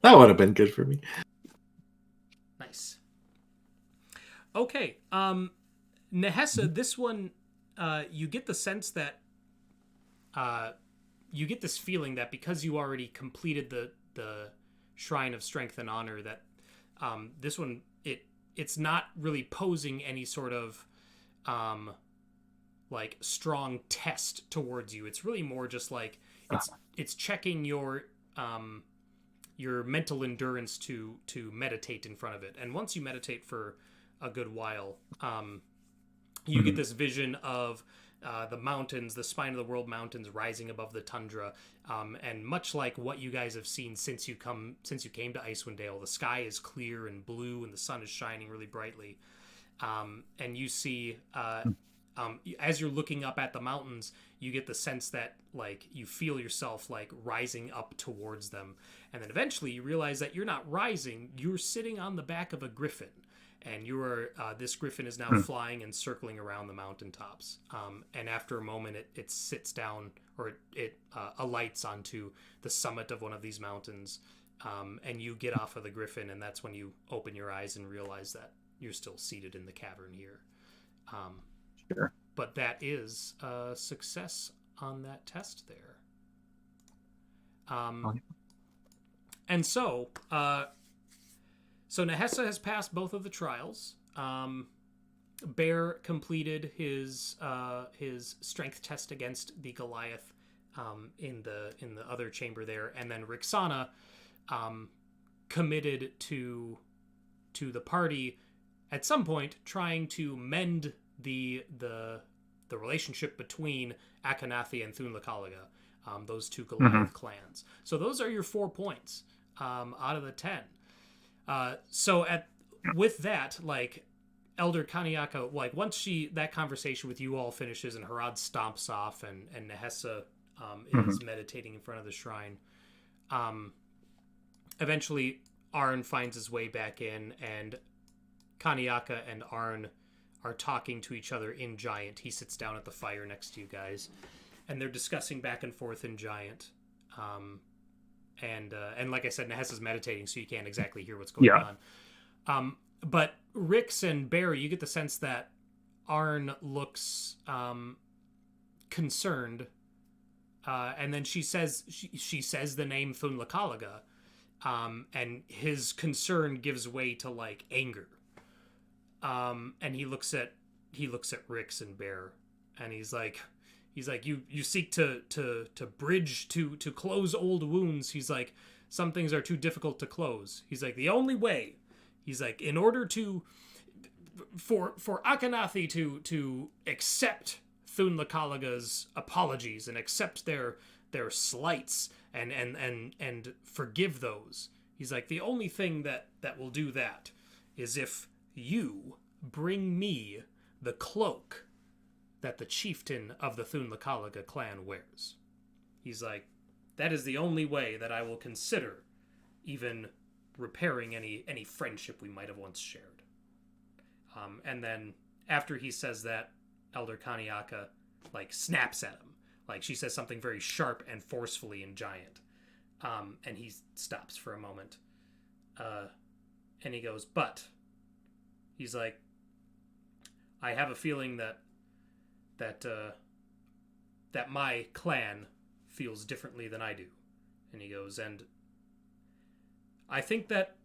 would have been good for me. Nice. Okay. Nahesa, this one, you get the sense that you get this feeling that because you already completed the Shrine of Strength and Honor, that this one it's not really posing any sort of like strong test towards you. It's really more just like it's checking your mental endurance to meditate in front of it. And once you meditate for a good while, you get this vision of the mountains, the Spine of the World mountains rising above the tundra, and much like what you guys have seen since you came to Icewind Dale, the sky is clear and blue and the sun is shining really brightly. And you see, as you're looking up at the mountains, you get the sense that like you feel yourself like rising up towards them, and then eventually you realize that you're not rising, you're sitting on the back of a griffin. and you are this griffin is now flying and circling around the mountaintops. And after a moment, it sits down, or it alights onto the summit of one of these mountains, and you get off of the griffin, and that's when you open your eyes and realize that you're still seated in the cavern here. Sure. But that is a success on that test there. And so Nahesa has passed both of the trials. Bear completed his strength test against the Goliath in the other chamber there, and then Rixana committed to the party at some point, trying to mend the relationship between Akannathi and Thunlakalaga, those two Goliath clans. So those are your 4 points out of the 10. With that, like, Elder Kaniaka, like, once that conversation with you all finishes and Harad stomps off and Nahesa is meditating in front of the shrine, eventually Arn finds his way back in, and Kaniaka and Arn are talking to each other in Giant. He sits down at the fire next to you guys, and they're discussing back and forth in Giant. And like I said, Nahesa's meditating, so you can't exactly hear what's going on. But Rix and Barry, you get the sense that Arn looks concerned, and then she says the name Thunlakalaga, and his concern gives way to like anger. And he looks at Rix and Bear, and he's like, you seek to bridge, to close old wounds. He's like, some things are too difficult to close. He's like, the only way, he's like, in order for Akannathi to accept Thunlakalaga's apologies and accept their slights and forgive those, he's like, the only thing that will do that is if you bring me the cloak that the chieftain of the Thunlakalaga clan wears. He's like, that is the only way that I will consider even repairing any friendship we might have once shared. And then after he says that, Elder Kaniaka like snaps at him. Like, she says something very sharp and forcefully in Giant. And he stops for a moment. And he goes, but he's like, I have a feeling that my clan feels differently than I do. And he goes, and I think that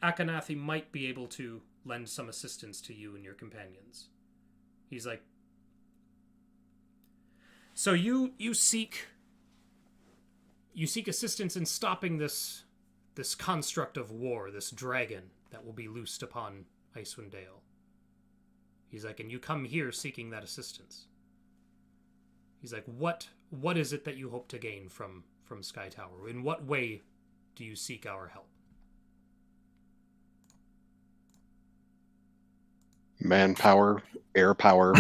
Akannathi might be able to lend some assistance to you and your companions. He's like, so you seek assistance in stopping this construct of war, this dragon that will be loosed upon Icewind Dale. He's like, and you come here seeking that assistance. He's like, what is it that you hope to gain from Skytower? In what way do you seek our help? Manpower, air power,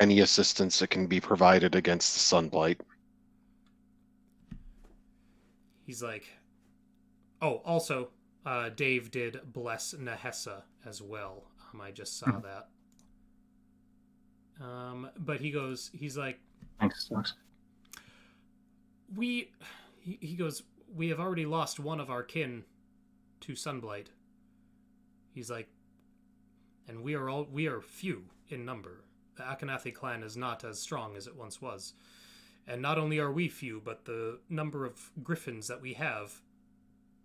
any assistance that can be provided against the sunblight. He's like, oh, also, Dave did bless Nahesa as well. I just saw that. But he's like, thanks. He goes, we have already lost one of our kin to Sunblight. He's like, and we are few in number. The Akannathi clan is not as strong as it once was. And not only are we few, but the number of griffins that we have,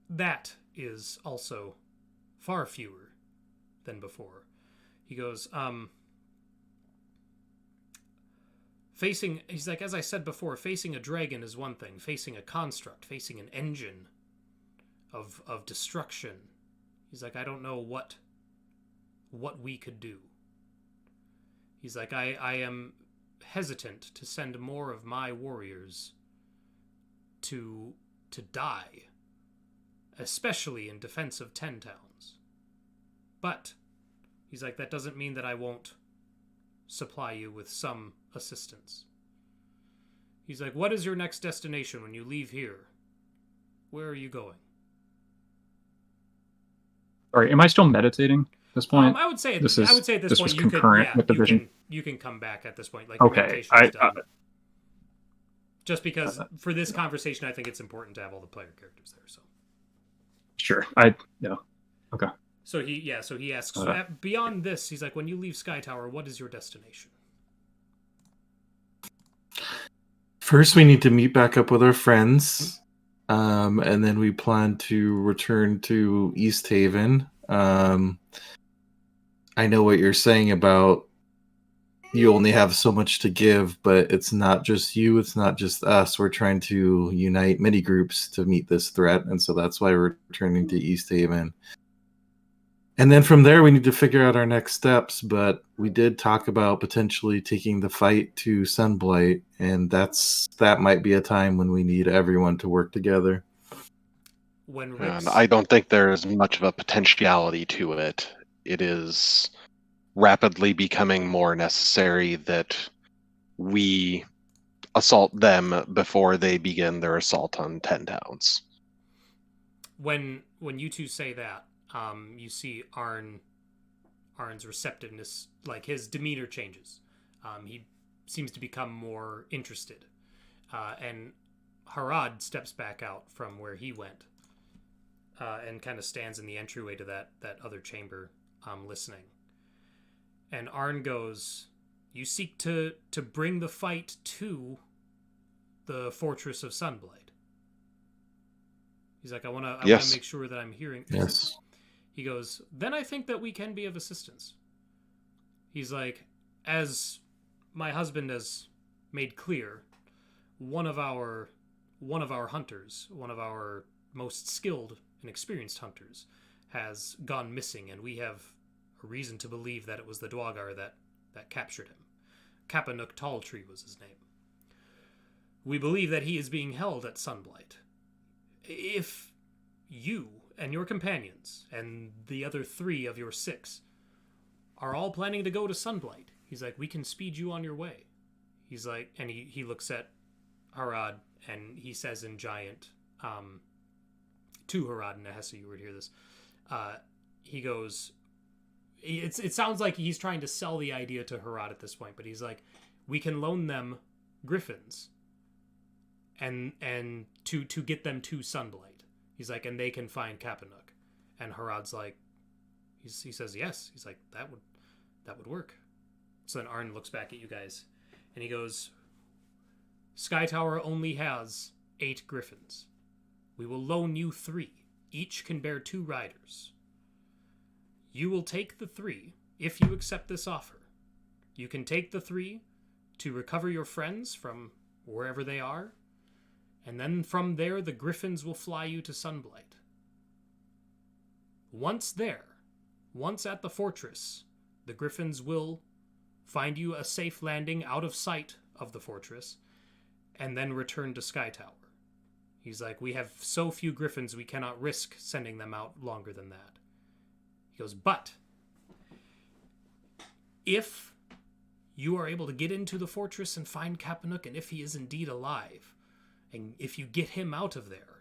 that is also far fewer than before. He goes, he's like, as I said before, facing a dragon is one thing. Facing a construct, facing an engine of destruction. He's like, I don't know what we could do. He's like, I am hesitant to send more of my warriors to die, especially in defense of 10 towns. But he's like, that doesn't mean that I won't supply you with some assistance. He's like, what is your next destination when you leave here? Where are you going? Sorry, am I still meditating? this point? I would say This is- I would say at this this point was you could concurrent with the vision? you can come back at this point. Like your Okay, meditation's done. Just because for this conversation, I think it's important to have all the player characters there. So sure. Okay. So he asks, beyond this, he's like, when you leave Skytower, what is your destination? First, we need to meet back up with our friends, and then we plan to return to East Haven. I know what you're saying about you only have so much to give, but it's not just you, it's not just us. We're trying to unite many groups to meet this threat, and so that's why we're returning to East Haven. And then from there, we need to figure out our next steps, but we did talk about potentially taking the fight to Sunblight, and that might be a time when we need everyone to work together. And I don't think there is much of a potentiality to it. It is rapidly becoming more necessary that we assault them before they begin their assault on 10 towns. When you two say that, you see Arn's receptiveness, like his demeanor changes. He seems to become more interested. And Harad steps back out from where he went and kind of stands in the entryway to that other chamber, listening. And Arn goes, you seek to bring the fight to the Fortress of Sunblight. He's like, I want to make sure that I'm hearing. Yes. He goes, then I think that we can be of assistance. He's like, as my husband has made clear, one of our hunters, one of our most skilled and experienced hunters, has gone missing, and we have a reason to believe that it was the Dwagar that captured him. Kapanuk Talltree was his name. We believe that he is being held at Sunblight. If you and your companions and the other 3 of your 6 are all planning to go to Sunblight, he's like, we can speed you on your way. He's like, and he looks at Harad and he says in Giant, to Harad and Nahesa, you would hear this. He goes, it sounds like he's trying to sell the idea to Harad at this point, but he's like, we can loan them Griffons and to get them to Sunblight. He's like, and they can find Kapanuk. And Harad's like, he says yes. He's like, that would work. So then Arn looks back at you guys and he goes, Skytower only has 8 Griffons. We will loan you 3. Each can bear 2 riders. You will take the 3 if you accept this offer. You can take the 3 to recover your friends from wherever they are, and then from there the Griffons will fly you to Sunblight. Once there, once at the fortress, the Griffons will find you a safe landing out of sight of the fortress, and then return to Skytower. He's like, we have so few Griffons we cannot risk sending them out longer than that. He goes, but if you are able to get into the fortress and find Kapanuk, and if he is indeed alive, and if you get him out of there,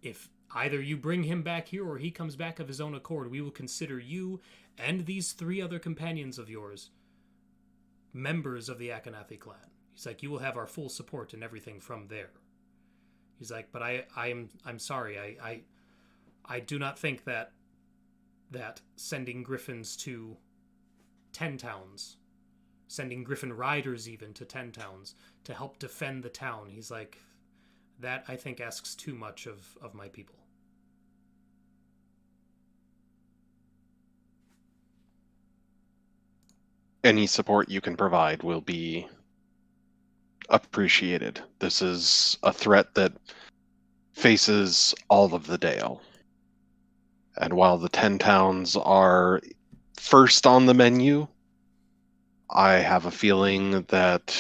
if either you bring him back here or he comes back of his own accord, we will consider you and these 3 other companions of yours members of the Akannathi clan. He's like, you will have our full support and everything from there. He's like, but I'm sorry, I do not think that sending Griffons to 10 towns, sending Griffin riders even to 10 towns to help defend the town, he's like, that I think asks too much of my people. Any support you can provide will be appreciated. This is a threat that faces all of the Dale. And while the 10 towns are first on the menu, I have a feeling that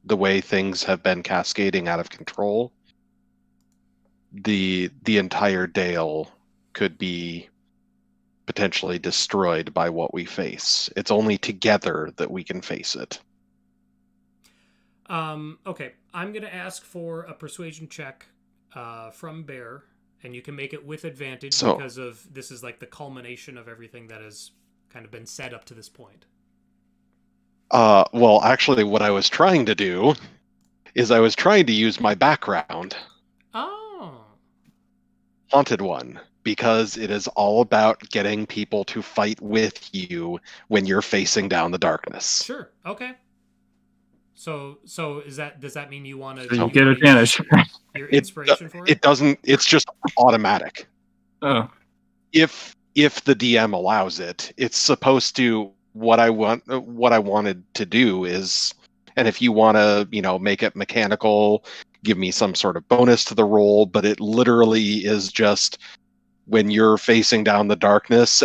the way things have been cascading out of control, the entire Dale could be potentially destroyed by what we face. It's only together that we can face it. Okay, I'm going to ask for a persuasion check from Bear And you can make it with advantage So- because of this is like the culmination of everything that has kind of been set up to this point. Well, actually, what I was trying to do is I was trying to use my background, Oh. Haunted One, because it is all about getting people to fight with you when you're facing down the darkness. Sure. Okay. So does that mean you want to So you get advantage. your inspiration for it? It doesn't. It's just automatic. Oh, If the DM allows it, it's supposed to. What I wanted to do is, and if you want to, make it mechanical, give me some sort of bonus to the roll, but it literally is just when you're facing down the darkness,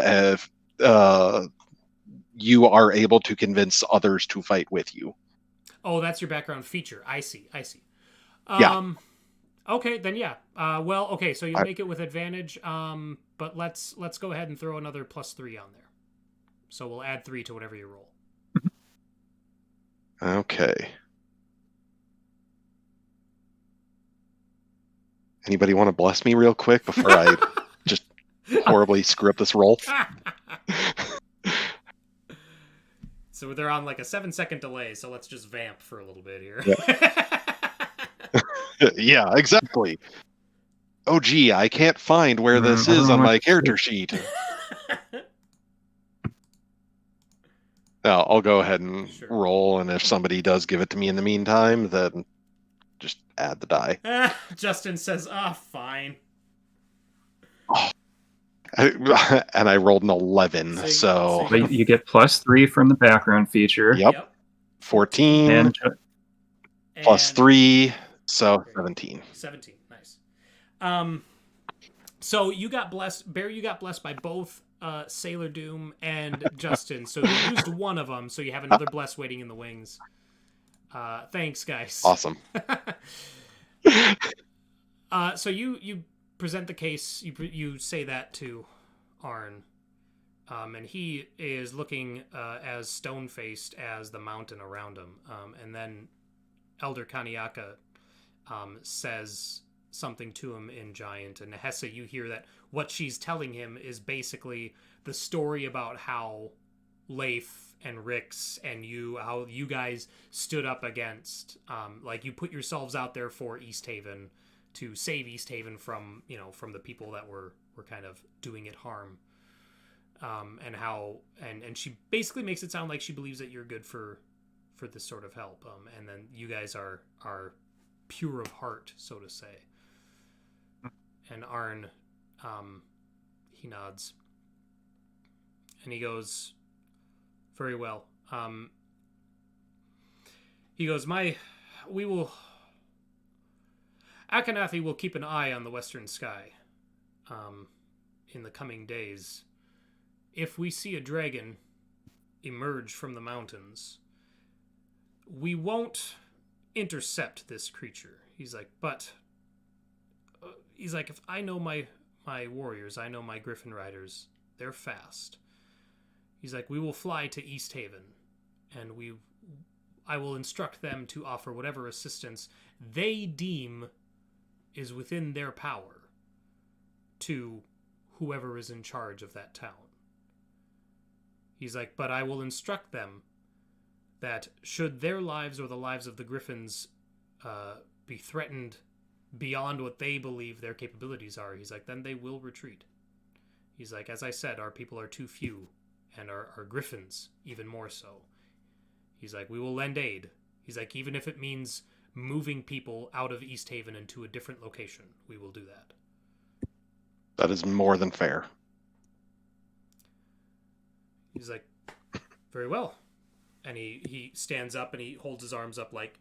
you are able to convince others to fight with you. Oh, that's your background feature. I see. Yeah. Okay, then yeah. Well, okay, so you'll make it with advantage. But let's go ahead and throw another +3 on there. So we'll add 3 to whatever you roll. Okay. Anybody want to bless me real quick before I just horribly screw up this roll? So they're on like a 7-second delay, so let's just vamp for a little bit here. Yeah, exactly. Oh, gee, I can't find where this I don't is know on what my to character sheet. No, I'll go ahead and Sure. roll, and if somebody does give it to me in the meantime, then just add the die. Justin says, fine. And I rolled an 11, So so but you get +3 from the background feature. Yep. 14 And plus 3, so 17. 17. Nice. So you got blessed, Bear. You got blessed by both Sailor Doom and Justin. So you used one of them, so you have another bless waiting in the wings. Thanks, guys. Awesome. So you present the case. You say that to Arn, and he is looking as stone-faced as the mountain around him. And then Elder Kaniaka says something to him in Giant, and Nahesa, you hear that what she's telling him is basically the story about how Leif and Rix and how you guys stood up against, like you put yourselves out there for East Haven to save East Haven from the people that were kind of doing it harm, and how and she basically makes it sound like she believes that you're good for this sort of help, and then you guys are pure of heart, so to say. And Arn, he nods, and he goes, "Very well." He goes, Akannathi will keep an eye on the western sky in the coming days. If we see a dragon emerge from the mountains, we won't intercept this creature. He's like, but if I know my warriors, I know my Griffin riders, they're fast. He's like, we will fly to East Haven, and I will instruct them to offer whatever assistance they deem is within their power to whoever is in charge of that town. He's like, but I will instruct them that should their lives or the lives of the Griffins be threatened beyond what they believe their capabilities are, he's like, then they will retreat. He's like, as I said, our people are too few, and our Griffins even more so. He's like, we will lend aid. He's like, even if it means moving people out of East Haven into a different location, we will do that. That is more than fair. He's like, very well. And he stands up and he holds his arms up like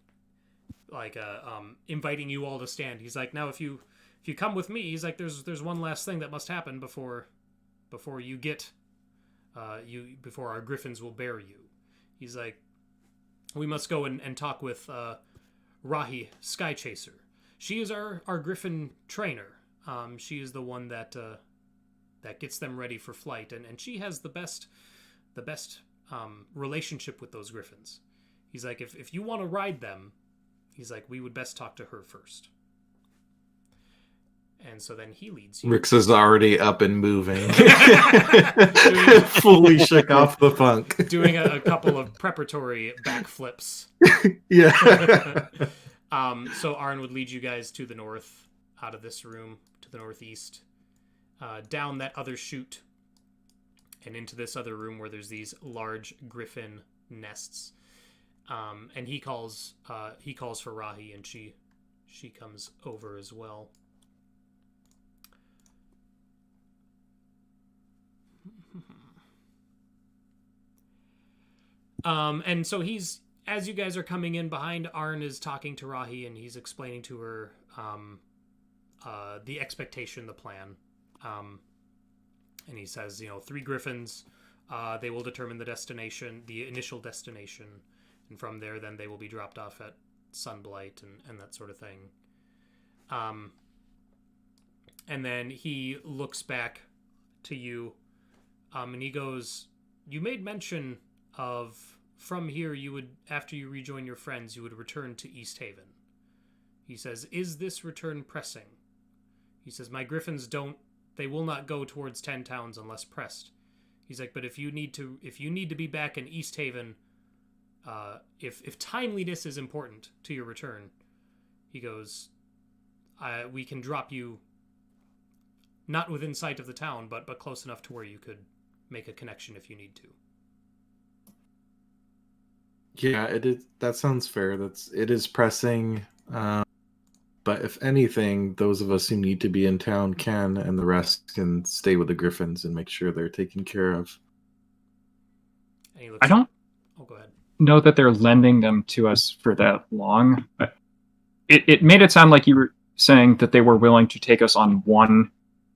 inviting you all to stand. He's like, now if you come with me, he's like, there's one last thing that must happen before you get before our Griffins will bear you. He's like, we must go and talk with Rahi, Sky Chaser. She is our Griffin trainer. She is the one that gets them ready for flight, and she has the best relationship with those Griffins. He's like, if you want to ride them, he's like, we would best talk to her first. And so then he leads you. Rix is already up and moving. Fully shook off the funk. Doing a couple of preparatory backflips. Yeah. So Arn would lead you guys to the north, out of this room, to the northeast, down that other chute, and into this other room where there's these large griffin nests. And he calls for Rahi, and she comes over as well. And so as you guys are coming in behind, Arn is talking to Rahi, and he's explaining to her the expectation, the plan. And he says, 3 griffins, they will determine the destination, the initial destination, and from there, then they will be dropped off at Sunblight and that sort of thing. And then he looks back to you, and he goes, you made mention of, from here, you would, after you rejoin your friends, you would return to East Haven. He says, is this return pressing? He says, my griffins they will not go towards 10 towns unless pressed. He's like, but if you need to be back in East Haven, if timeliness is important to your return, he goes, we can drop you not within sight of the town, but close enough to where you could make a connection if you need to. Yeah, it is. That sounds fair. It is pressing. But if anything, those of us who need to be in town can, and the rest can stay with the Griffins and make sure they're taken care of. I don't go ahead. know that they're lending them to us for that long. It made it sound like you were saying that they were willing to take us on one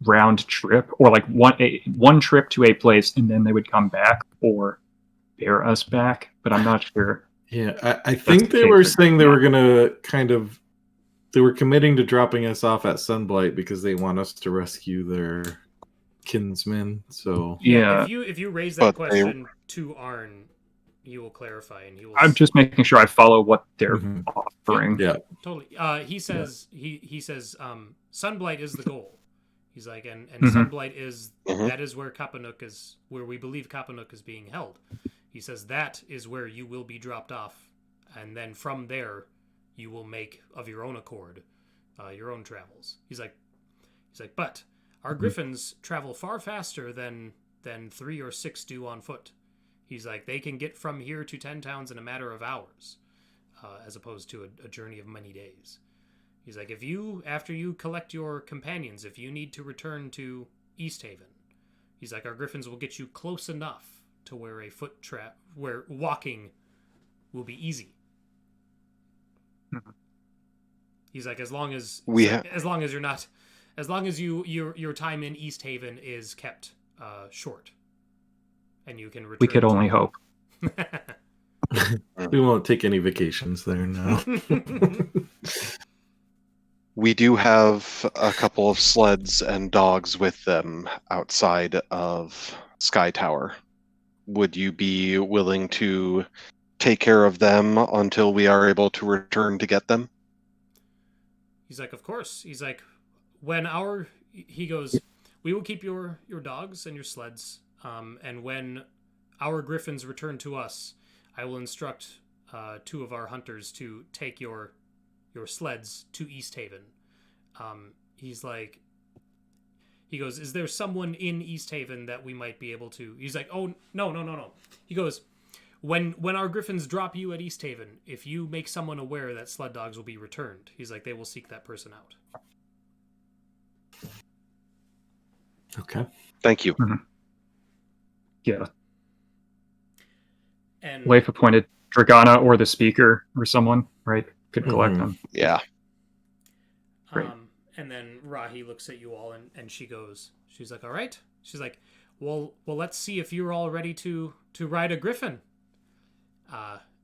round trip, or like one trip to a place, and then they would come back or bear us back. But I'm not sure. Yeah, I think they were saying they were gonna they were committing to dropping us off at Sunblight because they want us to rescue their kinsmen. So yeah, if you raise that question to Arn, he will clarify, and he will. I'm just making sure I follow what they're offering. Yeah, totally. He says Sunblight is the goal. He's like, and Sunblight is that is where Kapanook is, where we believe Kapanook is being held. He says that is where you will be dropped off, and then from there, you will make of your own accord, your own travels. He's like, but our griffins travel far faster than 3 or 6 do on foot. He's like, they can get from here to 10 towns in a matter of hours, as opposed to a journey of many days. He's like, after you collect your companions, if you need to return to East Haven, he's like, our griffins will get you close enough to where where walking will be easy. He's like, as long as your time in East Haven is kept short, and you can return. We could only hope. We won't take any vacations there now. We do have a couple of sleds and dogs with them outside of Skytower. Would you be willing to take care of them until we are able to return to get them? He's like, of course. He's like, he goes, we will keep your dogs and your sleds, and when our griffins return to us, I will instruct 2 of our hunters to take your sleds to East Haven. He's like, he goes, is there someone in East Haven that we might be able to? He's like, oh, no. He goes, when our griffins drop you at East Haven, if you make someone aware that sled dogs will be returned, he's like, they will seek that person out. Okay. Thank you. Mm-hmm. Yeah. And Leif appointed Dragana or the speaker or someone, right? Could collect them. Yeah. Great. And then Rahi looks at you all, and she's like, all right. She's like, well, let's see if you're all ready to ride a griffin.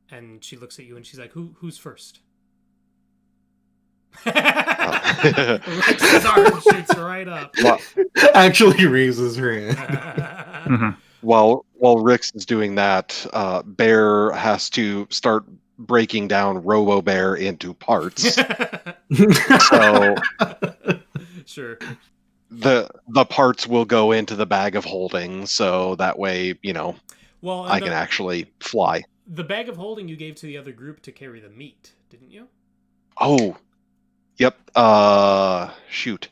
And she looks at you, and she's like, who's first? Rix's arm shoots right up. Actually raises her hand. Mm-hmm. While Rix is doing that, Bear has to start breaking down Robo Bear into parts. So Sure. The parts will go into the bag of holding, so that way, Well, I can actually fly. The bag of holding you gave to the other group to carry the meat, didn't you? Oh, yep. Shoot.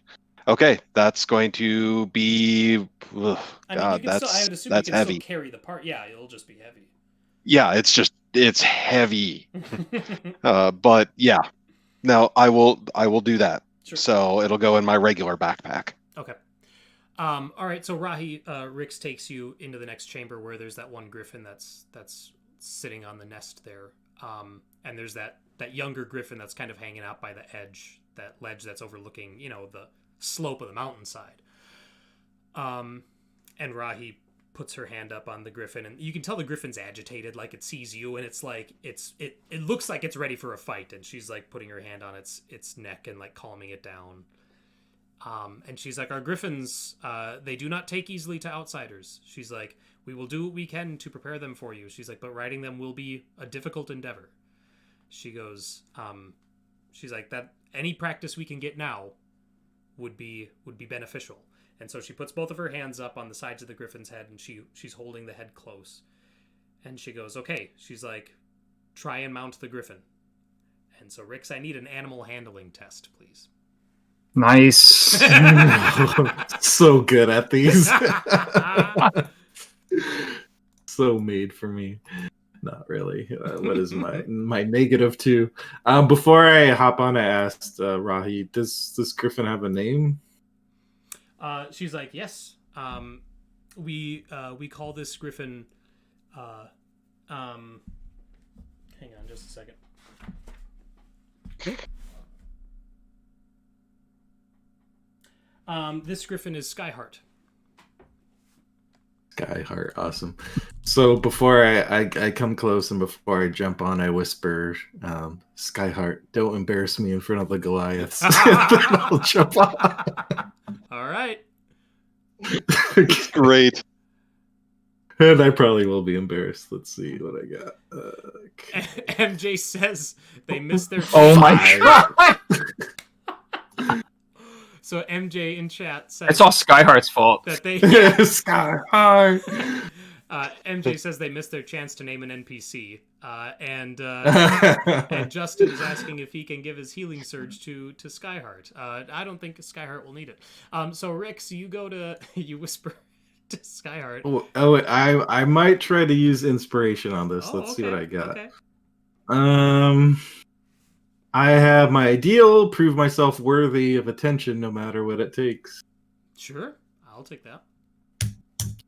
Okay, that's going to be. Ugh, I mean, God, you can that's still, I would assume that's you can heavy. still carry the part. Yeah, it'll just be heavy. Yeah, it's heavy. But yeah, no, I will do that. Sure. So it'll go in my regular backpack. Okay. All right. So Rahi, Rix takes you into the next chamber where there's that one griffin that's sitting on the nest there. And there's that younger griffin that's kind of hanging out by the edge, that ledge that's overlooking, the slope of the mountainside. And Rahi puts her hand up on the griffin, and you can tell the griffin's agitated, like it sees you, and it's like it looks like it's ready for a fight, and she's like putting her hand on its neck and like calming it down. And she's like, our griffins, they do not take easily to outsiders. She's like, we will do what we can to prepare them for you. She's like, but riding them will be a difficult endeavor. She goes, she's like, that any practice we can get now would be beneficial. And so she puts both of her hands up on the sides of the griffin's head, and she's holding the head close. And she goes, okay. She's like, try and mount the griffin. And so, Rix, I need an animal handling test, please. Nice. So good at these. So made for me. Not really. What is my -2? Before I hop on, I asked Rahi, does this griffin have a name? She's like, yes. We call this griffin. Hang on, just a second. This griffin is Skyheart. Skyheart, awesome. So before I come close and before I jump on, I whisper, Skyheart, don't embarrass me in front of the Goliaths. Then I'll jump on. All right. Great. And I probably will be embarrassed. Let's see what I got. Okay. MJ says they missed their. Oh my god! So MJ in chat says It's all Skyheart's fault. that they. Skyheart. MJ says they missed their chance to name an NPC, and Justin is asking if he can give his healing surge to Skyheart. I don't think Skyheart will need it. So Rix, you whisper to Skyheart. I might try to use inspiration on this. Let's see what I got. Okay. I have my ideal, prove myself worthy of attention no matter what it takes. Sure, I'll take that.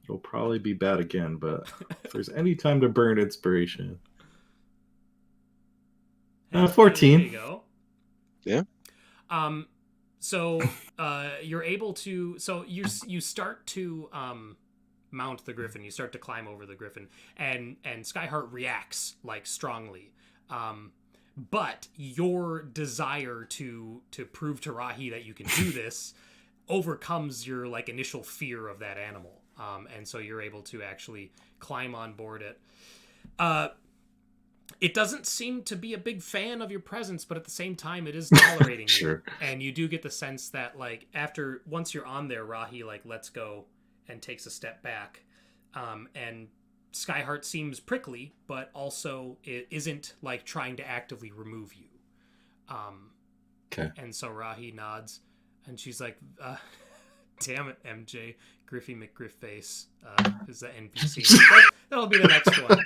It'll probably be bad again, but if there's any time to burn inspiration. 14. There you go. Yeah. So you're able to. So you start to mount the griffin. You start to climb over the griffin, and Skyheart reacts like strongly. But your desire to prove to Rahi that you can do this overcomes your like initial fear of that animal. And so you're able to actually climb on board it. It doesn't seem to be a big fan of your presence, but at the same time, it is tolerating Sure. you. And you do get the sense that, like, once you're on there, Rahi, like, lets go and takes a step back. And Skyheart seems prickly, but also it isn't, like, trying to actively remove you. Okay. And so Rahi nods, and she's like, damn it, MJ. Griffy McGriffface is the NPC. That'll be the next one.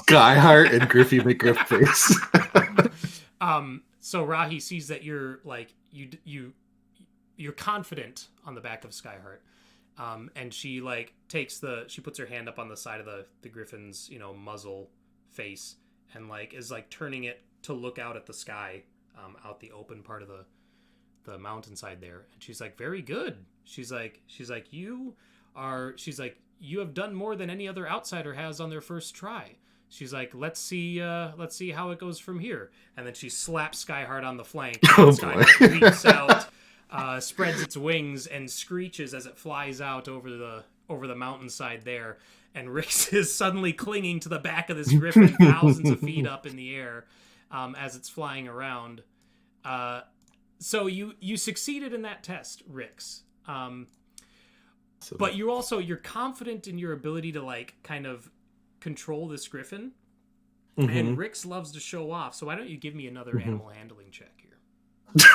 Skyheart and Griffy McGriffface. So Rahi sees that you're like you're confident on the back of Skyheart, and she like she puts her hand up on the side of the griffin's muzzle face and like is like turning it to look out at the sky, out the open part of the mountainside there, and she's like, very good. She's like you have done more than any other outsider has on their first try. She's like, let's see how it goes from here. And then she slaps Skyheart on the flank. Oh, Skyheart leaps out, spreads its wings, and screeches as it flies out over the mountainside there. And Rix is suddenly clinging to the back of this griffin, thousands of feet up in the air, as it's flying around. So you succeeded in that test, Rix. But you're confident in your ability to like kind of control this griffin. Mm-hmm. And Rix loves to show off. So why don't you give me another animal handling check here?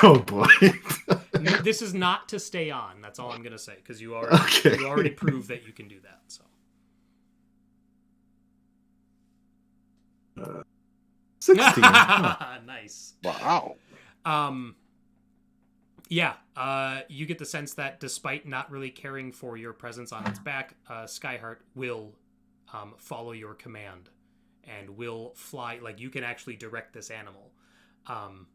Oh boy. This is not to stay on. That's all I'm gonna say because you already proved that you can do that. So 16. Nice. Wow. Yeah. You get the sense that despite not really caring for your presence on its back, Skyheart will follow your command and will fly. Like you can actually direct this animal. And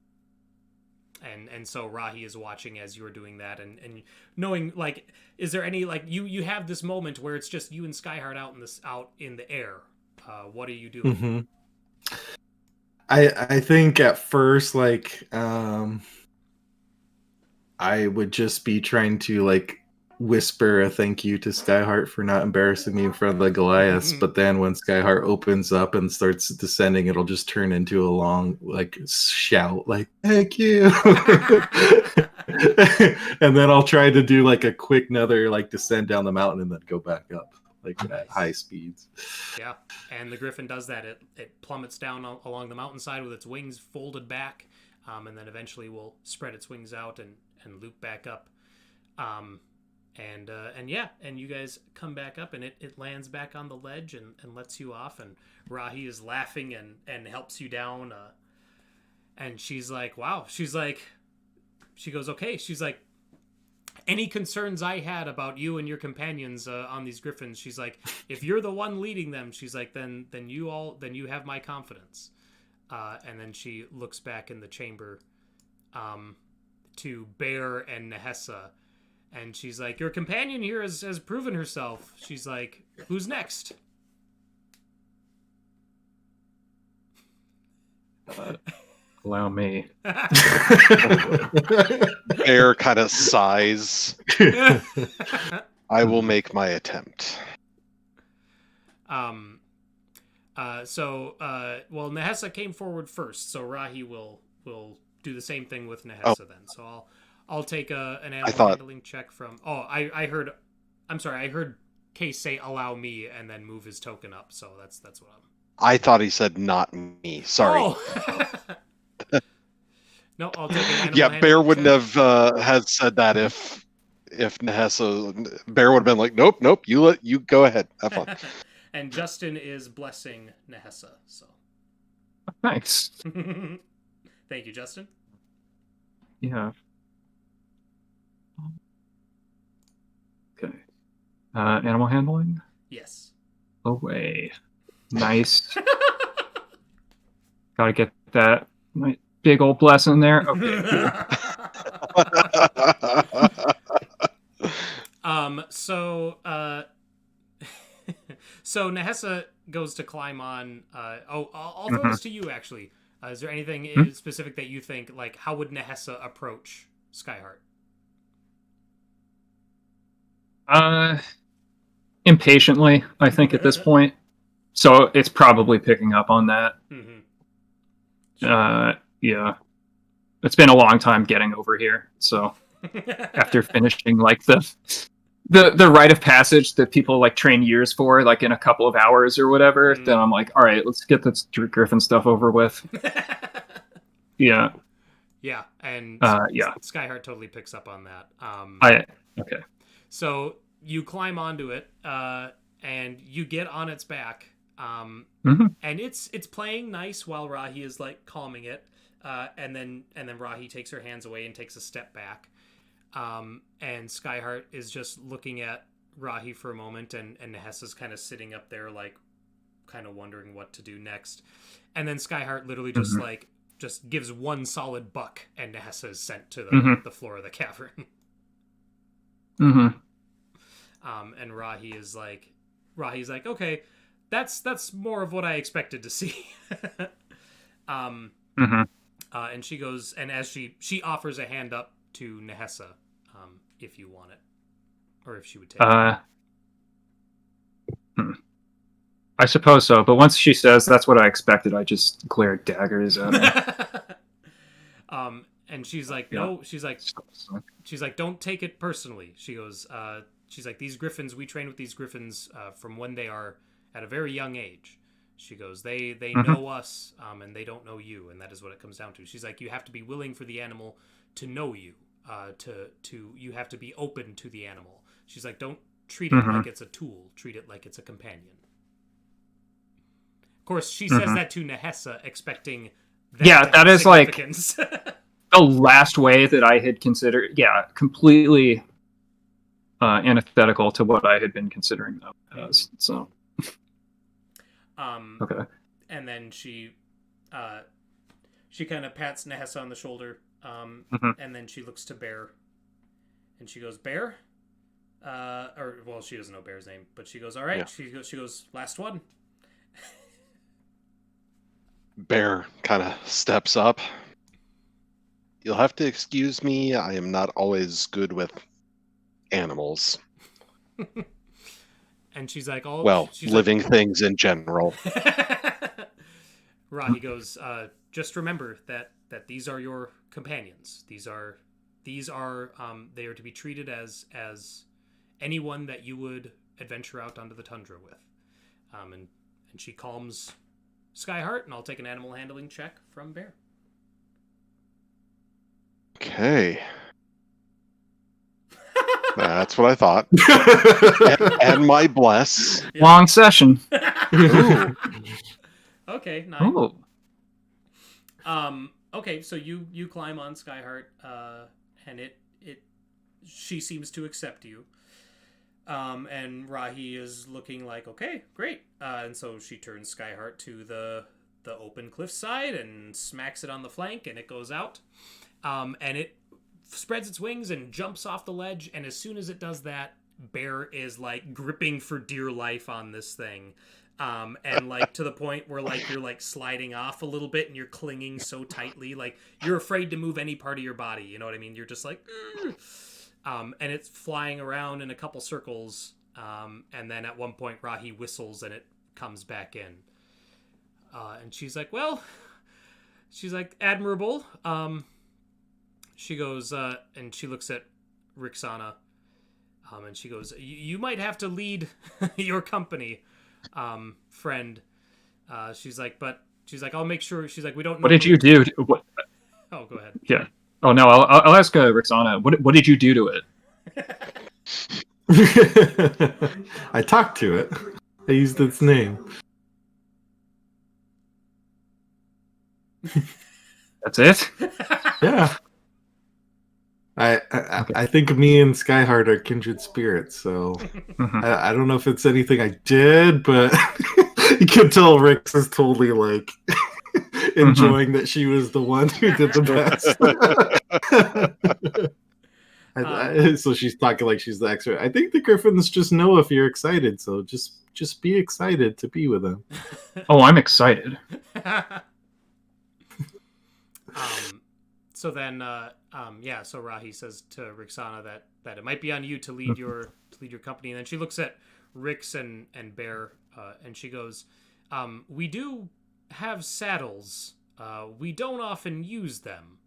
so Rahi is watching as you're doing that and knowing like, is there any like you have this moment where it's just you and Skyheart out in the air. What are you doing? Mm-hmm. I think at first like I would just be trying to like whisper a thank you to Skyheart for not embarrassing me in front of the Goliaths, but then when Skyheart opens up and starts descending, it'll just turn into a long like shout like thank you. And then I'll try to do like a quick another like descend down the mountain and then go back up like at high speeds. Yeah, and the griffin does that. It plummets down along the mountainside with its wings folded back, and then eventually will spread its wings out and loop back up. And you guys come back up and it lands back on the ledge and lets you off, and Rahi is laughing and helps you down, and she's like, wow, she goes, okay, she's like, any concerns I had about you and your companions on these griffins, she's like, if you're the one leading them, she's like, then you have my confidence. And then she looks back in the chamber to Bear and Nahesa, and she's like, your companion here has proven herself. She's like, who's next? Allow me. Bear kind of sighs. I will make my attempt. Nahesa came forward first, so Rahi will do the same thing with Nahesa then. So I'll take an animal handling check from. Oh, I heard Cayce say allow me and then move his token up. So that's what I'm. I thought he said not me. Sorry. Oh. No, I'll take an animal. Yeah, Bear wouldn't have had said that if Nahesa. Bear would have been like, nope, you go ahead, have fun. And Justin is blessing Nahesa. So. Thanks. Thank you, Justin. Yeah. Okay. Animal handling? Yes. Away. Nice. Gotta get that big old blessing there. Okay. So Nahesa goes to climb on. I'll throw this to you actually. Is there anything specific that you think, like, how would Nahesa approach Skyheart? Impatiently, I think, at this point. So it's probably picking up on that. Mm-hmm. Yeah. It's been a long time getting over here. So after finishing, like, the rite of passage that people, like, train years for, like, in a couple of hours or whatever, then I'm like, all right, let's get this Griffin stuff over with. Yeah. Yeah, and Skyheart totally picks up on that. Okay. So you climb onto it, and you get on its back, and it's playing nice while Rahi is like calming it, and then Rahi takes her hands away and takes a step back, and Skyheart is just looking at Rahi for a moment, and Nahesa's kind of sitting up there like, kind of wondering what to do next, and then Skyheart literally just just gives one solid buck, and Nahesa is sent to the floor of the cavern. And Rahi's like, okay, that's more of what I expected to see. And she goes, and as she offers a hand up to Nahesa, if you want it, or if she would take it. I suppose so, but once she says that's what I expected, I just glare daggers at her. And she's like, Yeah. no. She's like, don't take it personally. She goes, she's like, these Griffons, we train with these Griffons from when they are at a very young age. She goes, they know us, and they don't know you, and that is what it comes down to. She's like, you have to be willing for the animal to know you. You have to be open to the animal. She's like, don't treat it like it's a tool. Treat it like it's a companion. Of course, she says that to Nahesa, expecting that is like the last way that I had considered. Yeah, completely antithetical to what I had been considering them as. So, okay. And then she kind of pats Nahesa on the shoulder, and then she looks to Bear, and she goes, Bear, she doesn't know Bear's name, but she goes, all right. Yeah. She goes, last one. Bear kind of steps up. You'll have to excuse me. I am not always good with animals. And she's like, living things in general. Rahi goes, just remember that these are your companions. These are they are to be treated as anyone that you would adventure out onto the tundra with. And she calms Skyheart, and I'll take an animal handling check from Bear. Okay. That's what I thought. and my bless. Yeah. Long session. Okay, nice. Ooh. Okay, so you climb on Skyheart, and she seems to accept you. And Rahi is looking like, okay, great. And so she turns Skyheart to the open cliffside and smacks it on the flank, and it goes out. And it spreads its wings and jumps off the ledge, and as soon as it does that, Bear is like gripping for dear life on this thing. And like to the point where like you're like sliding off a little bit and you're clinging so tightly, like you're afraid to move any part of your body, you know what I mean? You're just like, and it's flying around in a couple circles, and then at one point Rahi whistles and it comes back in. And she's like, admirable. She goes, and she looks at Rixana, and she goes, you might have to lead your company, friend. She's like, I'll make sure. She's like, we don't know. What did you do? What? Oh, go ahead. Yeah. Oh no, I'll ask Rixana. What did you do to it? I talked to it. I used its name. That's it? Yeah. I think me and Skyheart are kindred spirits, so I don't know if it's anything I did, but you can tell Rix is totally like enjoying that she was the one who did the best. So she's talking like she's the expert. I think the Griffons just know if you're excited, so just be excited to be with them. Oh, I'm excited. So then, so Rahi says to Rixana that it might be on you to lead your company, and then she looks at Rix and Bear, and she goes, "We do have saddles. We don't often use them.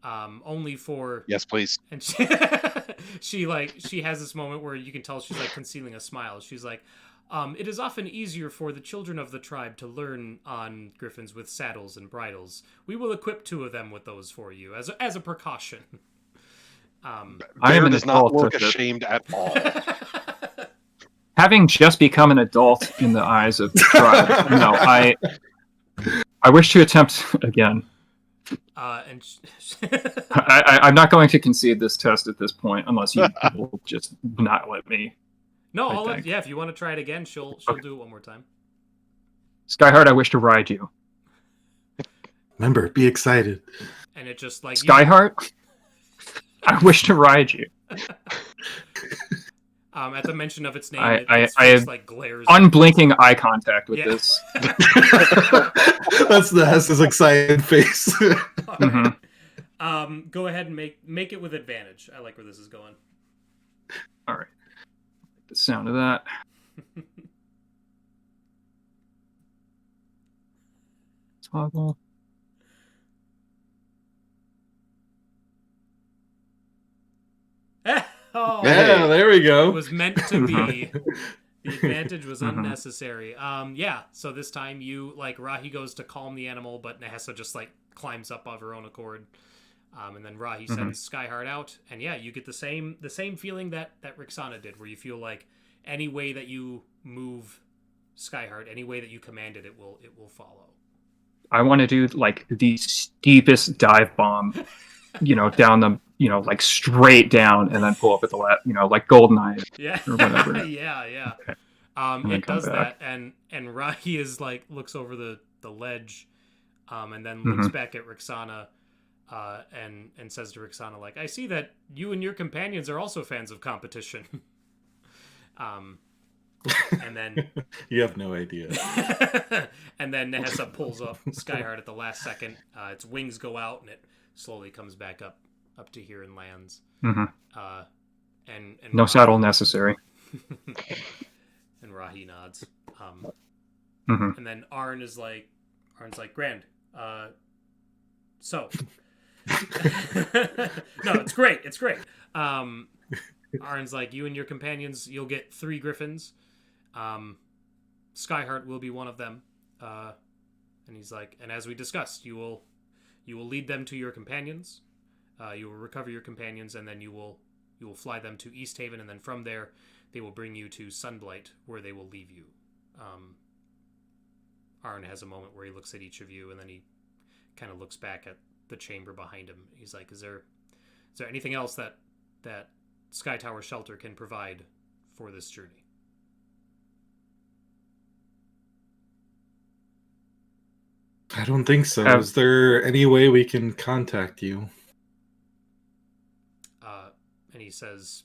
Only for yes, please." And she has this moment where you can tell she's like concealing a smile. She's like, it is often easier for the children of the tribe to learn on Griffons with saddles and bridles. We will equip 2 of them with those for you as a precaution. Bear does not look ashamed at all. Having just become an adult in the eyes of the tribe, no, I wish to attempt again. I'm not going to concede this test at this point unless you will just not let me. No, if you want to try it again, she'll do it one more time. Skyheart, I wish to ride you. Remember, be excited. And it just like Skyheart, I wish to ride you. At the mention of its name, I like glares. Unblinking eye contact with this. That's Nahesa's excited face. Go ahead and make it with advantage. I like where this is going. All right. The sound of that. Toggle. Oh, Yeah, there we it go. was meant to be. The advantage was unnecessary. Yeah. So this time Rahi goes to calm the animal, but Nahesa just climbs up of her own accord. And then Rahi sends Skyheart out, and yeah, you get the same feeling that Rixana did, where you feel like any way that you move Skyheart, any way that you command it, it will follow. I want to do the steepest dive bomb, down the, straight down, and then pull up at the left, like Goldeneye, Yeah, or whatever. yeah. Okay. It does that, and Rahi is looks over the ledge, and then looks back at Rixana. And says to Rixana, I see that you and your companions are also fans of competition. And then you have no idea. And then Nahesa pulls up Skyheart at the last second. Its wings go out, and it slowly comes back up to here and lands. And Rahi, no saddle necessary. And Rahi nods. Mm-hmm. And then Arn's like, grand. So. No, it's great. Arn's like, you and your companions, you'll get 3 griffins. Skyheart will be one of them. And he's like, and as we discussed, you will lead them to your companions. You will recover your companions, and then you will fly them to East Haven, and then from there they will bring you to Sunblight, where they will leave you. Arn has a moment where he looks at each of you, and then he kind of looks back at the chamber behind him. He's like, is there anything else that Skytower Shelter can provide for this journey? I don't think so. Is there any way we can contact you? And he says,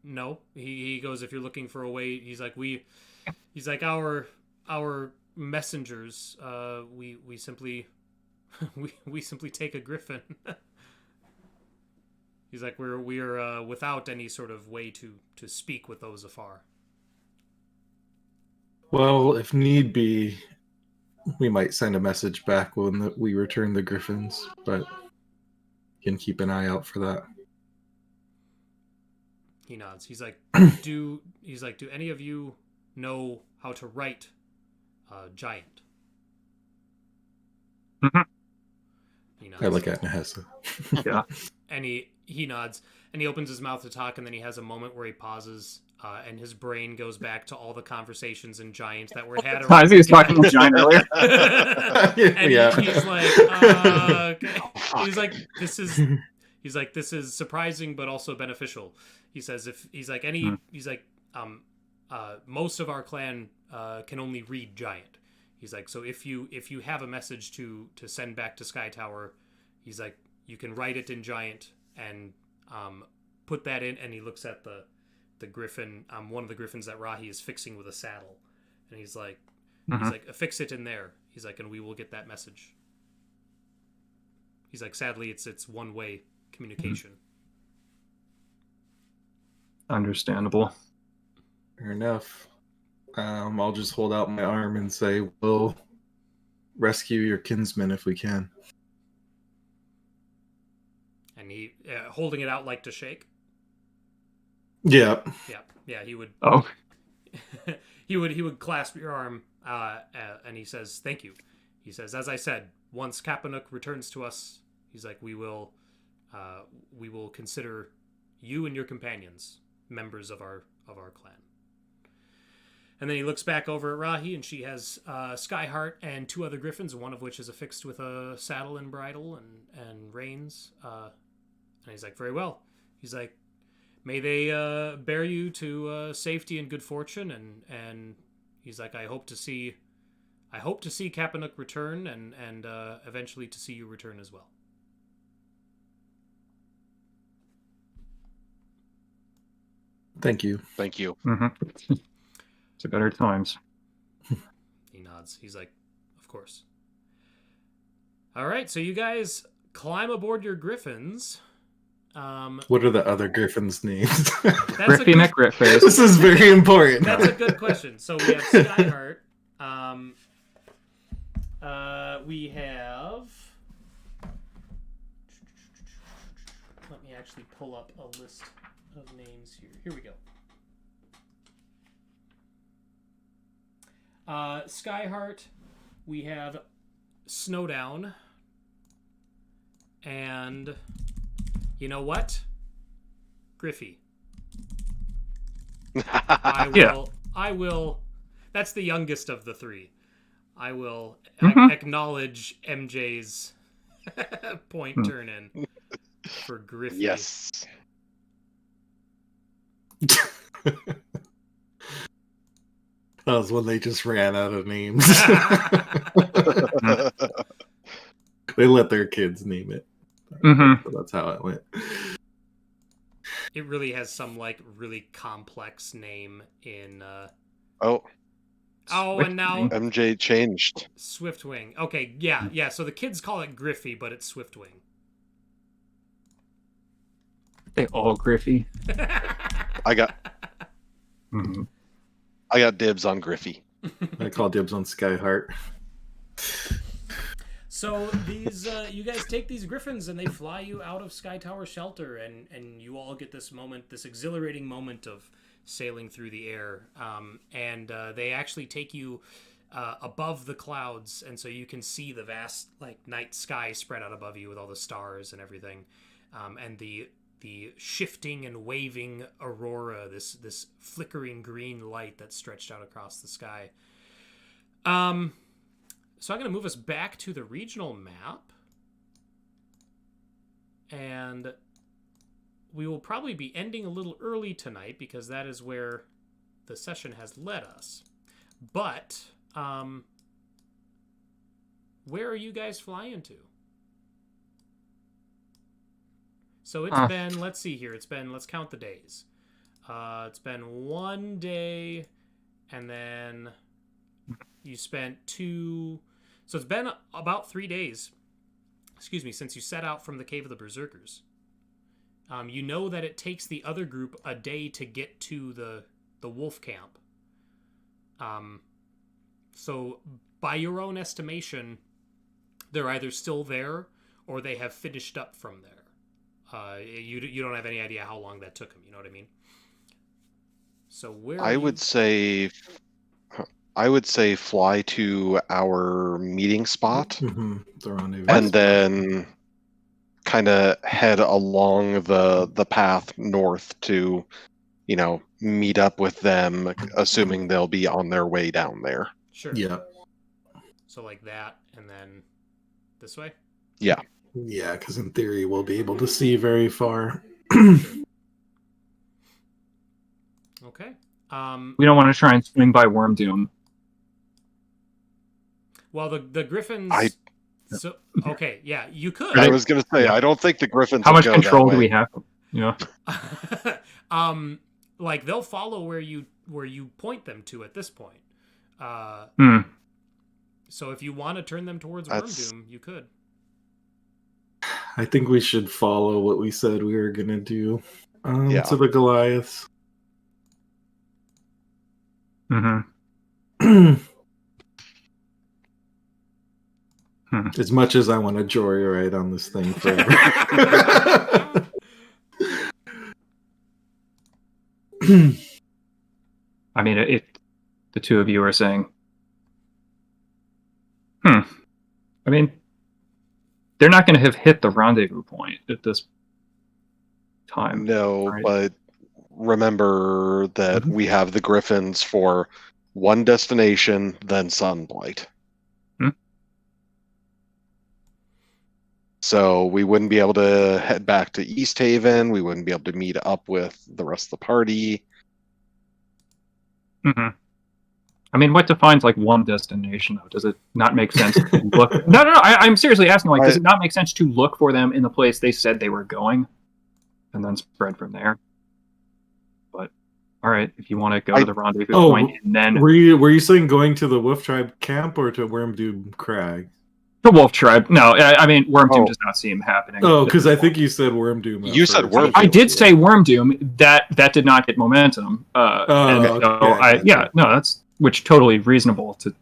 no. He goes, if you're looking for a way, he's like, our messengers, we simply we simply take a griffin. He's like, we're without any sort of way to speak with those afar. Well, if need be, we might send a message back when we return the griffins, but you can keep an eye out for that. He nods. He's like, do any of you know how to write giant? I look at Nahesa. Yeah. And he nods, and he opens his mouth to talk, and then he has a moment where he pauses, and his brain goes back to all the conversations in Giant that were had around. I think he was talking to Giant earlier. And Yeah. he's like, okay. He's like, this is surprising but also beneficial. He says, most of our clan can only read Giant. He's like, so if you have a message to send back to Skytower, he's like, you can write it in Giant and put that in. And he looks at the griffin, one of the griffins that Rahi is fixing with a saddle, and he's like, affix it in there. He's like, and we will get that message. He's like, sadly, it's one-way communication. Understandable. Fair enough. I'll just hold out my arm and say, we'll rescue your kinsman if we can. And he, holding it out like to shake. Yeah. Yeah, he would. Oh. he would clasp your arm, and he says, thank you. He says, as I said, once Kapanook returns to us, he's like, we will consider you and your companions members of our clan. And then he looks back over at Rahi, and she has Skyheart and 2 other griffins, one of which is affixed with a saddle and bridle and reins. And he's like, very well. He's like, may they bear you to safety and good fortune. And he's like, I hope to see Kapanook return, and eventually to see you return as well. Thank you. Thank you. Mm-hmm. To better times. He nods. He's like, of course. All right, so you guys climb aboard your griffins. What are the other griffins' names? Griffy McGriffis. This is very important. That's a good question. So we have Skyheart. We have actually pull up a list of names here. Here we go. Skyheart, we have Snowdown, and you know what? Griffy. I will. That's the youngest of the three. I will acknowledge MJ's point turn in for Griffy. Yes. That was when they just ran out of names. They let their kids name it. So that's how it went. It really has some like really complex name in. Oh, and now MJ changed. Swiftwing. Okay, yeah. So the kids call it Griffy, but it's Swiftwing. They all Griffy. I got dibs on Griffy. I call dibs on Skyheart. So these, you guys take these Griffons and they fly you out of Skytower Shelter, and you all get this moment, this exhilarating moment of sailing through the air. And they actually take you above the clouds, and so you can see the vast like night sky spread out above you with all the stars and everything, and the shifting and waving aurora, this flickering green light that's stretched out across the sky. So I'm going to move us back to the regional map. And we will probably be ending a little early tonight because that is where the session has led us. But where are you guys flying to? So it's been, let's see here, let's count the days. It's been 1 day, and then you spent 2... So it's been about 3 days, since you set out from the Cave of the Berserkers. You know that it takes the other group a day to get to the wolf camp. So by your own estimation, they're either still there or they have finished up from there. You don't have any idea how long that took them, you know what I mean? So where I would say fly to our meeting spot, The rendezvous. and then kind of head along the path north to, meet up with them, assuming they'll be on their way down there. Sure. Yeah. So like that, and then this way? Yeah. Yeah, because in theory we'll be able to see very far. Okay. We don't want to try and swing by Worm Doom. Well, the Griffons... So okay, yeah, you could. I was going to say, I don't think the Griffins How will much go control that do way. we have? Yeah. Like they'll follow where you point them to at this point. So if you want to turn them towards Worm Doom, you could. I think we should follow what we said we were gonna do Yeah. to the Goliaths. As much as I want to joyride on this thing forever. I mean, if the two of you are saying, I mean, they're not going to have hit the rendezvous point at this time. No, right? but remember that we have the Griffins for one destination, then Sunblight. So we wouldn't be able to head back to East Haven. We wouldn't be able to meet up with the rest of the party. I mean, what defines like one destination? Though? Does it not make sense to look? No. I'm seriously asking. Like, does it not make sense to look for them in the place they said they were going, and then spread from there? But all right, if you want to go to the rendezvous point, and then were you saying going to the Wolf Tribe camp or to Wormdoom Crag? The Wolf Tribe. No, I mean Wormdoom does not seem happening. Oh, because I think you said Wormdoom. You said Wormdoom. I did say Wormdoom. That did not get momentum. That's which totally reasonable to.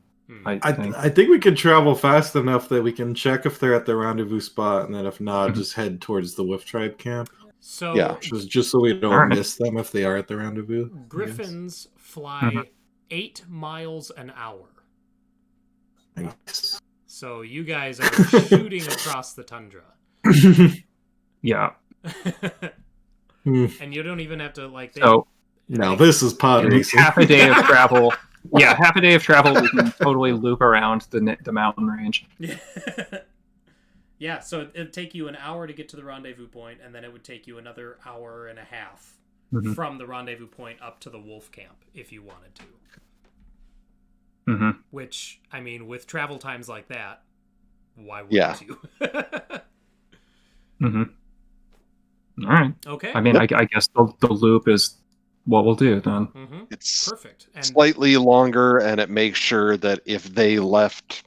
I think we could travel fast enough that we can check if they're at the rendezvous spot, and then if not, just head towards the Wolf Tribe camp. So Yeah. Just so we don't Alright. miss them if they are at the rendezvous. I guess. Griffons fly Mhm. 8 miles an hour. Nice. So you guys are shooting across the tundra. Yeah. Mm. And you don't even have to, like... So Now this is pod in racing. half a day of travel. Yeah, half a day of travel, we can totally loop around the mountain range. Yeah, so it'd take you an hour to get to the rendezvous point, and then it would take you another hour and a half Mhm. from the rendezvous point up to the wolf camp, if you wanted to. Hmm. Which, I mean, with travel times like that, why wouldn't Yeah. you? Hmm. All right. Okay. I mean, I guess the loop is what we'll do then. Mm-hmm. It's Perfect. And slightly longer, and it makes sure that if they left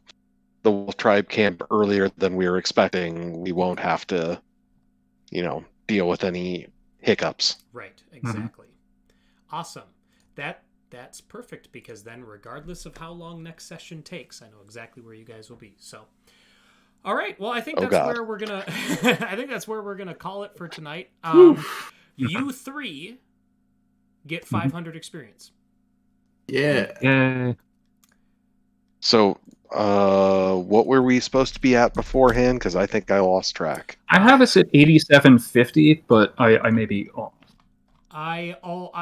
the Wolf Tribe camp earlier than we were expecting, we won't have to, deal with any hiccups. right, exactly. Awesome. That's perfect, because then regardless of how long next session takes, I know exactly where you guys will be. So, all right. Well, I think Oh, that's God. where we're gonna. I think that's where we're gonna call it for tonight. You three get 500 experience. Yeah. Yay. So, what were we supposed to be at beforehand? Because I think I lost track. I have us at 8750, but I may be off. I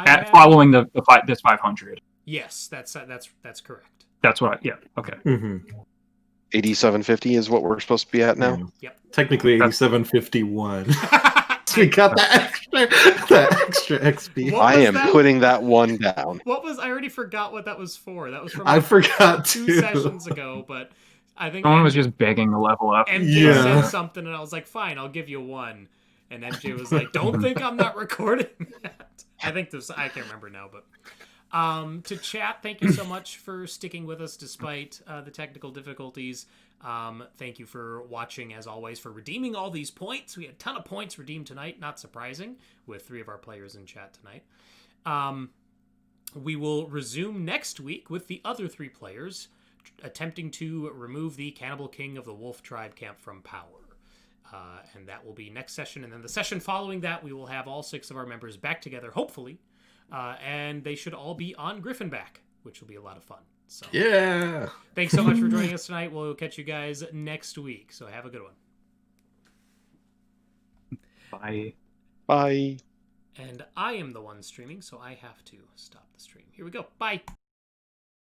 At have- following this 500. Yes, that's correct. That's what. Yeah. Okay. Mm-hmm. 8750 is what we're supposed to be at now. Yep. Technically, That's- 8751. We got that extra XP. What I was am that? putting that one down. What was I already forgot what that was for? That was from I forgot two too. sessions ago, but I think Someone was just begging to level up. MJ Yeah. said something, and I was like, "Fine, I'll give you one." And MJ was like, "Don't think I'm not recording that." I think this. I can't remember now, but to chat, thank you so much for sticking with us despite the technical difficulties. Thank you for watching, as always, for redeeming all these points. We had a ton of points redeemed tonight, not surprising, with 3 of our players in chat tonight. We will resume next week with the other 3 players attempting to remove the Cannibal King of the Wolf Tribe camp from power. And that will be next session. And then the session following that, we will have all 6 of our members back together, hopefully. And they should all be on Griffinback, which will be a lot of fun. So, Yeah. thanks so much for joining us tonight. We'll catch you guys next week. So have a good one. Bye. Bye. And I am the one streaming, so I have to stop the stream. Here we go. Bye.